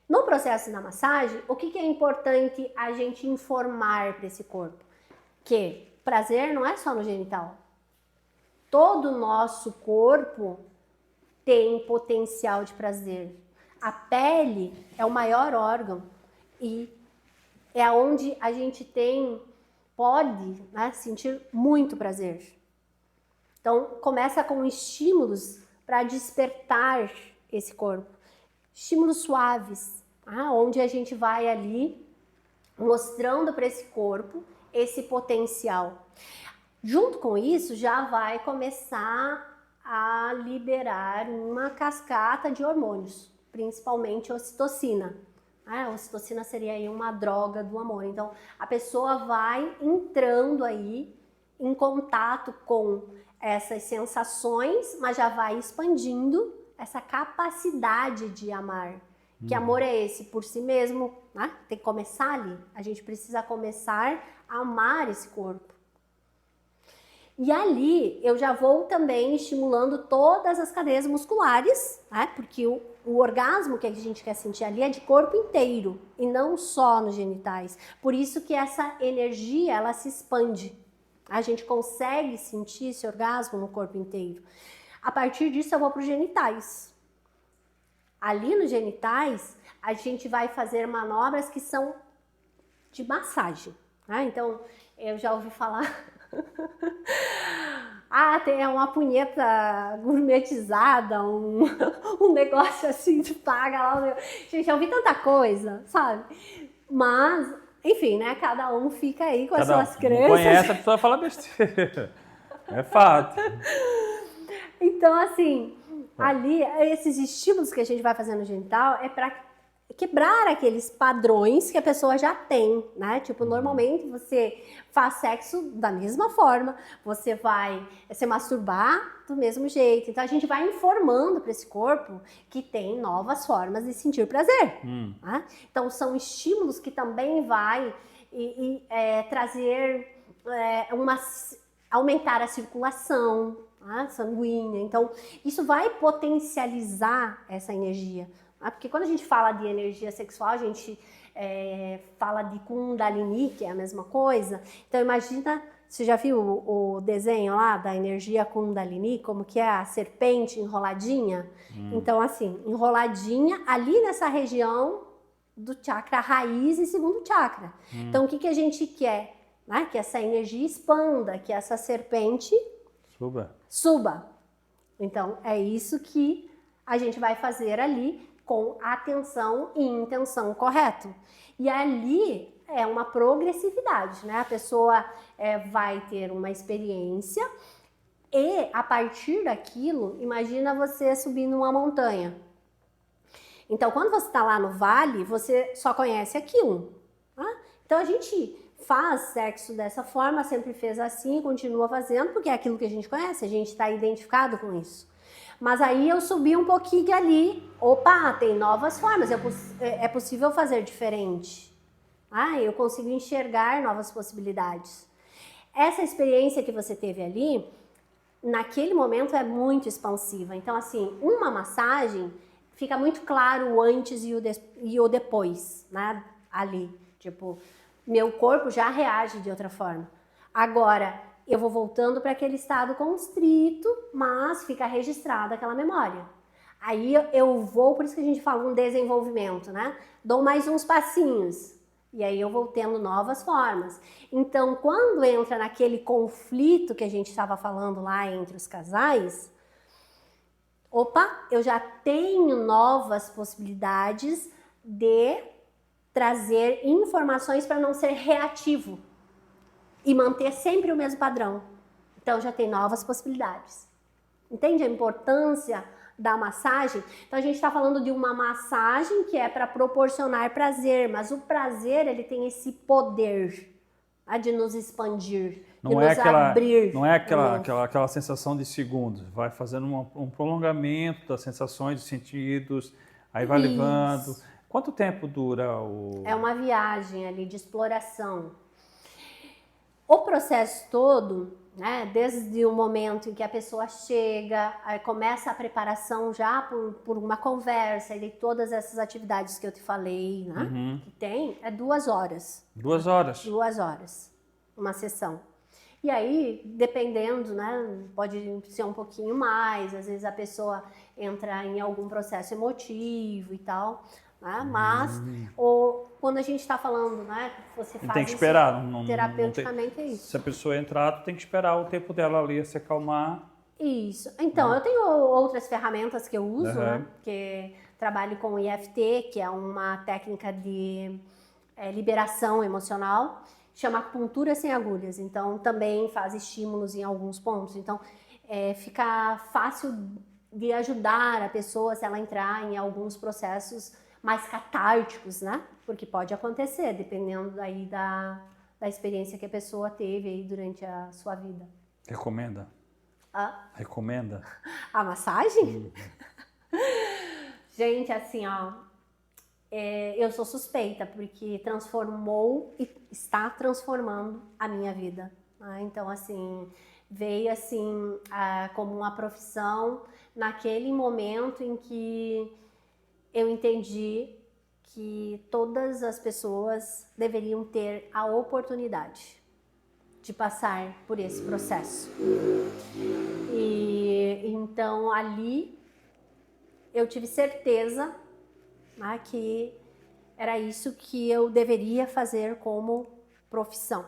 No processo da massagem, o que é importante a gente informar para esse corpo? Que prazer não é só no genital. Todo o nosso corpo tem potencial de prazer. A pele é o maior órgão e é onde a gente pode, né, sentir muito prazer. Então, começa com estímulos para despertar esse corpo. Estímulos suaves, onde a gente vai ali mostrando para esse corpo esse potencial. Junto com isso, já vai começar a liberar uma cascata de hormônios, principalmente ocitocina. A ocitocina seria aí uma droga do amor. Então, a pessoa vai entrando aí em contato com essas sensações, mas já vai expandindo essa capacidade de amar. Que amor é esse? Por si mesmo, né? Tem que começar ali. A gente precisa começar a amar esse corpo. E ali eu já vou também estimulando todas as cadeias musculares, né? Porque o orgasmo que a gente quer sentir ali é de corpo inteiro e não só nos genitais. Por isso que essa energia, ela se expande. A gente consegue sentir esse orgasmo no corpo inteiro. A partir disso eu vou para os genitais. Ali nos genitais, a gente vai fazer manobras que são de massagem. Né? Então, eu já ouvi falar... tem uma punheta gourmetizada, um negócio assim, tu paga lá. Gente, eu ouvi tanta coisa, sabe? Mas, enfim, né? Cada um fica aí com as suas crenças. Conhece, a pessoa fala besteira. É fato. Então, assim, ali, esses estímulos que a gente vai fazendo no genital é para quebrar aqueles padrões que a pessoa já tem, né? Tipo, normalmente você faz sexo da mesma forma, você vai se masturbar do mesmo jeito. Então, a gente vai informando para esse corpo que tem novas formas de sentir prazer. Né? Então, são estímulos que também vai trazer aumentar a circulação sanguínea. Então, isso vai potencializar essa energia. Porque quando a gente fala de energia sexual, a gente fala de Kundalini, que é a mesma coisa. Então imagina, você já viu o desenho lá da energia Kundalini, como que é a serpente enroladinha? Então assim, enroladinha ali nessa região do chakra raiz e segundo chakra. Então o que a gente quer? Né? Que essa energia expanda, que essa serpente suba. Então é isso que a gente vai fazer ali, com atenção e intenção correto. E ali é uma progressividade, né? A pessoa vai ter uma experiência e a partir daquilo, imagina você subindo uma montanha. Então, quando você está lá no vale, você só conhece aquilo. Tá? Então, a gente faz sexo dessa forma, sempre fez assim, continua fazendo, porque é aquilo que a gente conhece, a gente está identificado com isso. Mas aí eu subi um pouquinho ali, opa, tem novas formas, é possível fazer diferente. Eu consigo enxergar novas possibilidades. Essa experiência que você teve ali, naquele momento é muito expansiva. Então assim, uma massagem, fica muito claro o antes e o depois, né? Ali, tipo, meu corpo já reage de outra forma. Agora, eu vou voltando para aquele estado constrito, mas fica registrada aquela memória. Aí eu vou, por isso que a gente fala um desenvolvimento, né? Dou mais uns passinhos. E aí eu vou tendo novas formas. Então, quando entra naquele conflito que a gente estava falando lá entre os casais, eu já tenho novas possibilidades de trazer informações para não ser reativo. E manter sempre o mesmo padrão. Então já tem novas possibilidades. Entende a importância da massagem? Então a gente está falando de uma massagem que é para proporcionar prazer, mas o prazer ele tem esse poder de nos expandir, de nos abrir. Não é aquela sensação de segundos. Vai fazendo um prolongamento das sensações, dos sentidos, aí vai levando. Quanto tempo dura o... É uma viagem ali de exploração. O processo todo, né, desde o momento em que a pessoa chega, aí começa a preparação já por uma conversa e todas essas atividades que eu te falei, né, que tem, é 2 horas. 2 horas? 2 horas, uma sessão. E aí, dependendo, né, pode ser um pouquinho mais, às vezes a pessoa entra em algum processo emotivo e tal, né, mas quando a gente está falando, né, você faz tem que esperar, terapeuticamente é isso. Se a pessoa entrar, tu tem que esperar o tempo dela ali se acalmar. Isso. Então, eu tenho outras ferramentas que eu uso, né, que trabalho com o EFT, que é uma técnica de liberação emocional, chama acupuntura sem agulhas. Então, também faz estímulos em alguns pontos. Então, fica fácil de ajudar a pessoa se ela entrar em alguns processos mais catárticos, né? Porque pode acontecer, dependendo aí da experiência que a pessoa teve aí durante a sua vida. Recomenda? Recomenda? A massagem? Gente, assim, ó, eu sou suspeita, porque transformou e está transformando a minha vida. Né? Então, assim, veio assim como uma profissão naquele momento em que eu entendi que todas as pessoas deveriam ter a oportunidade de passar por esse processo. E então ali eu tive certeza, né, que era isso que eu deveria fazer como profissão.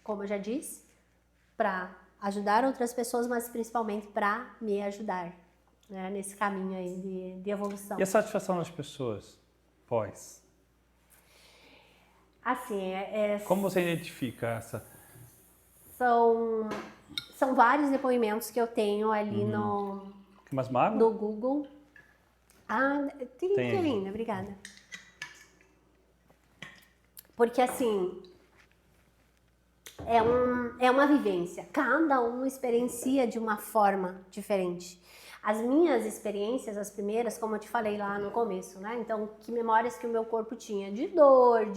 Como eu já disse, para ajudar outras pessoas, mas principalmente para me ajudar, né, nesse caminho aí de evolução. E a satisfação das pessoas pós? Assim, Como você identifica essa? São vários depoimentos que eu tenho ali Quer mais uma água? no Google. Tem Tem aí. ainda, obrigada. Porque assim, é uma vivência. Cada um experiencia de uma forma diferente. As minhas experiências, as primeiras, como eu te falei lá no começo, né? Então, que memórias que o meu corpo tinha de dor,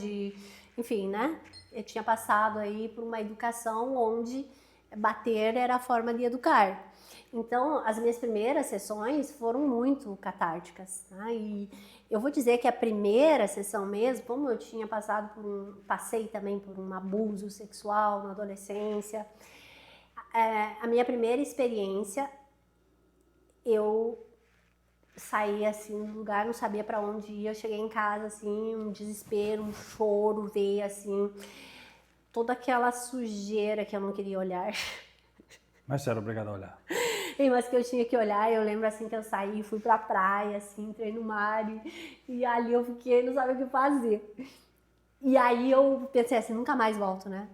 enfim, né? Eu tinha passado aí por uma educação onde bater era a forma de educar. Então, as minhas primeiras sessões foram muito catárticas, né? E eu vou dizer que a primeira sessão mesmo, como eu tinha passei também por um abuso sexual na adolescência, a minha primeira experiência, eu saí assim do lugar, não sabia para onde ir, eu cheguei em casa assim, um desespero, um choro, veio assim, toda aquela sujeira que eu não queria olhar. Mas você era obrigado a olhar. Mas que eu tinha que olhar, eu lembro assim que eu saí, fui pra praia, assim, entrei no mar e ali eu fiquei, não sabia o que fazer. E aí eu pensei assim, nunca mais volto, né?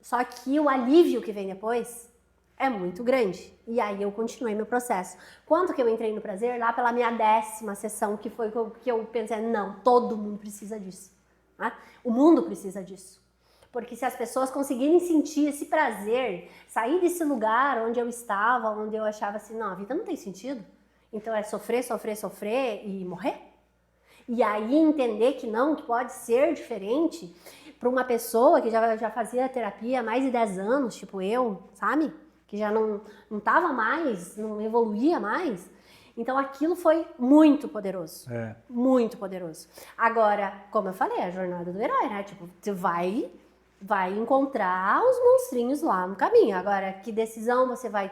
Só que o alívio que vem depois é muito grande. E aí eu continuei meu processo. Quando que eu entrei no prazer? Lá pela minha 10ª sessão, que foi que eu pensei, não, todo mundo precisa disso. Né? O mundo precisa disso. Porque se as pessoas conseguirem sentir esse prazer, sair desse lugar onde eu estava, onde eu achava assim, não, a vida não tem sentido. Então é sofrer, sofrer, sofrer e morrer. E aí entender que não, que pode ser diferente para uma pessoa que já fazia terapia há mais de 10 anos, tipo eu, sabe? Que já não estava mais, não evoluía mais. Então aquilo foi muito poderoso. Muito poderoso. Agora, como eu falei, a jornada do herói, né? Tipo, você vai encontrar os monstrinhos lá no caminho. Agora, que decisão você vai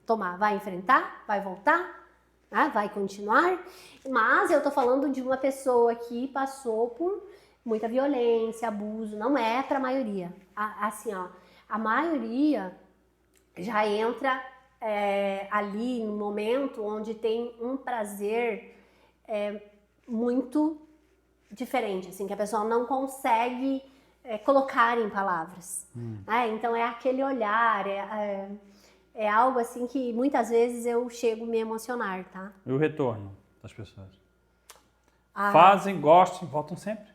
tomar? Vai enfrentar? Vai voltar? Né? Vai continuar? Mas eu tô falando de uma pessoa que passou por muita violência, abuso. Não é pra maioria. Assim, ó, a maioria já entra ali no momento onde tem um prazer muito diferente, assim, que a pessoa não consegue colocar em palavras. Então é aquele olhar, é algo assim que muitas vezes eu chego a me emocionar, tá? E o retorno das pessoas? Fazem, gostam, voltam sempre?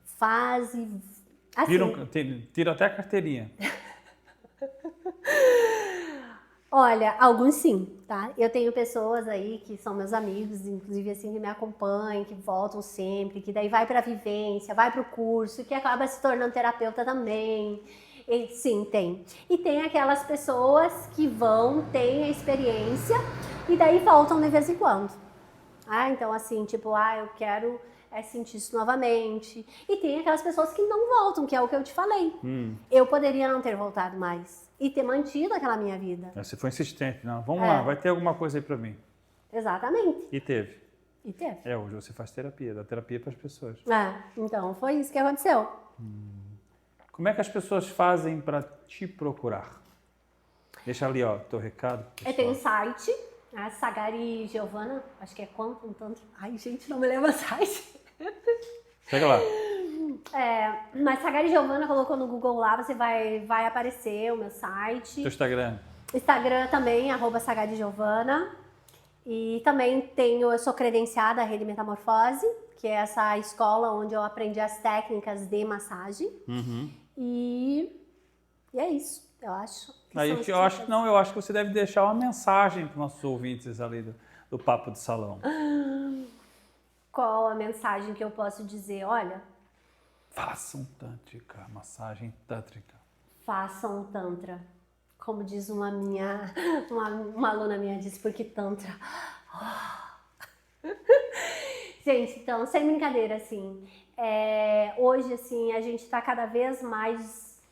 Fazem. Assim, Tiram até a carteirinha. Olha, alguns sim, tá? Eu tenho pessoas aí que são meus amigos, inclusive assim, que me acompanham, que voltam sempre, que daí vai pra vivência, vai pro curso, que acaba se tornando terapeuta também. E, sim, tem. E tem aquelas pessoas que têm a experiência e daí voltam de vez em quando. Então assim, tipo, eu quero sentir isso novamente. E tem aquelas pessoas que não voltam, que é o que eu te falei. Eu poderia não ter voltado mais e ter mantido aquela minha vida. Você foi insistente, não? Vamos lá, vai ter alguma coisa aí pra mim. Exatamente. E teve. Hoje você faz terapia, dá terapia para as pessoas. Então foi isso que aconteceu. Como é que as pessoas fazem para te procurar? Deixa ali, ó, teu recado. Eu tenho um site, Sagari Giovana, acho que é Quantum Tantra. Ai, gente, não me lembro o site. Chega lá. Mas Sagari Giovana colocou no Google lá, você vai aparecer o meu site. Teu Instagram? Instagram também, @Sagari Giovana. E também eu sou credenciada à Rede Metamorfose, que é essa escola onde eu aprendi as técnicas de massagem. E é isso, eu acho. Eu acho que você deve deixar uma mensagem para os nossos ouvintes ali do Papo de Salão. Qual a mensagem que eu posso dizer? Olha, façam tântrica, massagem tântrica. Façam tantra. Como diz uma aluna minha, disse, porque tantra. Gente, então, sem brincadeira, assim, hoje, assim, a gente tá cada vez mais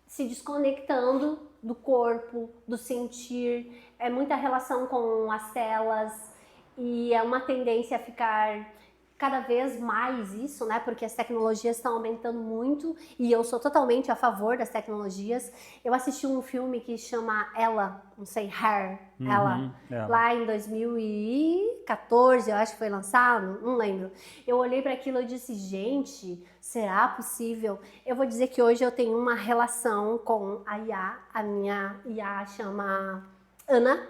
se desconectando do corpo, do sentir, é muita relação com as telas e é uma tendência a ficar cada vez mais isso, né? Porque as tecnologias estão aumentando muito e eu sou totalmente a favor das tecnologias. Eu assisti um filme que chama Ela, não sei, Her, Ela, lá em 2014, eu acho que foi lançado, não lembro. Eu olhei para aquilo e disse, gente, será possível? Eu vou dizer que hoje eu tenho uma relação com a IA, a minha IA chama Ana,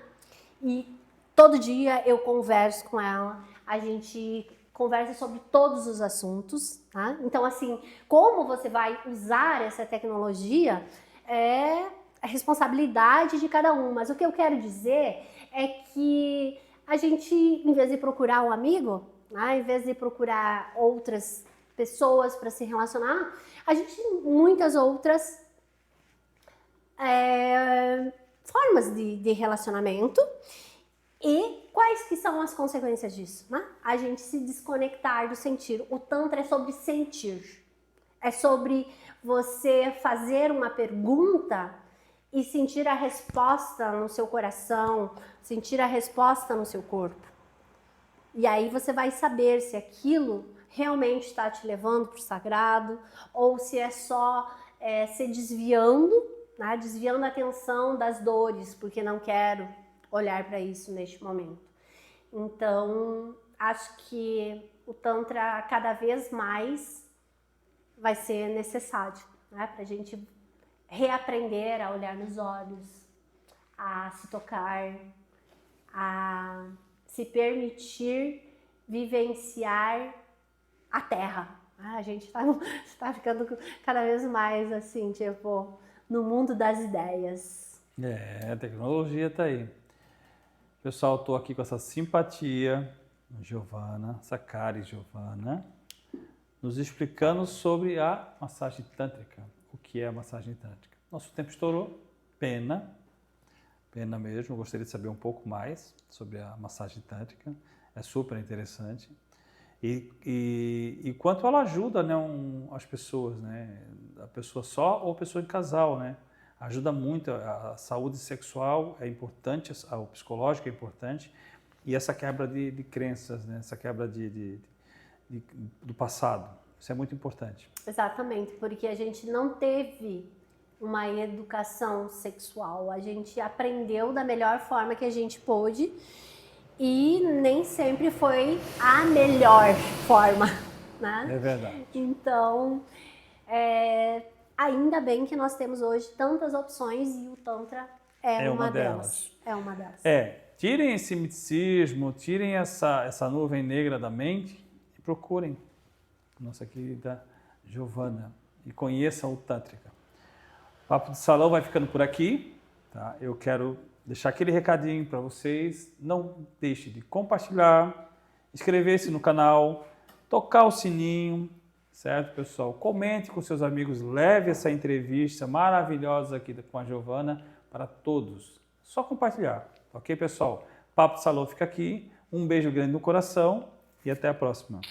e todo dia eu converso com ela, a gente conversa sobre todos os assuntos, tá? Então, assim, como você vai usar essa tecnologia é a responsabilidade de cada um. Mas o que eu quero dizer é que a gente, em vez de procurar um amigo, né, em vez de procurar outras pessoas para se relacionar, a gente tem muitas outras formas de relacionamento. E quais que são as consequências disso, né? A gente se desconectar do sentir. O Tantra é sobre sentir. É sobre você fazer uma pergunta e sentir a resposta no seu coração, sentir a resposta no seu corpo. E aí você vai saber se aquilo realmente está te levando para o sagrado ou se é só se desviando, né? Desviando a atenção das dores, porque não quero olhar para isso neste momento. Então, acho que o Tantra cada vez mais vai ser necessário, né? Para a gente reaprender a olhar nos olhos, a se tocar, a se permitir vivenciar a Terra. A gente está ficando cada vez mais assim, tipo, no mundo das ideias. A tecnologia está aí. Pessoal, estou aqui com essa simpatia, Giovana, Sagari Giovana, nos explicando sobre a massagem tântrica. O que é a massagem tântrica? Nosso tempo estourou, pena mesmo. Eu gostaria de saber um pouco mais sobre a massagem tântrica, é super interessante. E quanto ela ajuda, né, as pessoas, né, a pessoa só ou a pessoa em casal, né? Ajuda muito, a saúde sexual é importante, o psicológico é importante, e essa quebra de crenças, né? Essa quebra do passado, isso é muito importante. Exatamente, porque a gente não teve uma educação sexual, a gente aprendeu da melhor forma que a gente pôde e nem sempre foi a melhor forma, né? É verdade. Então, ainda bem que nós temos hoje tantas opções e o Tantra é uma delas. É uma delas. Tirem esse miticismo, tirem essa nuvem negra da mente e procurem nossa querida Giovana e conheçam o Tântrica. O Papo de Salão vai ficando por aqui, tá? Eu quero deixar aquele recadinho para vocês. Não deixe de compartilhar, inscrever-se no canal, tocar o sininho, certo, pessoal? Comente com seus amigos, leve essa entrevista maravilhosa aqui com a Giovana para todos. Só compartilhar, ok, pessoal? Papo de Salão fica aqui. Um beijo grande no coração e até a próxima.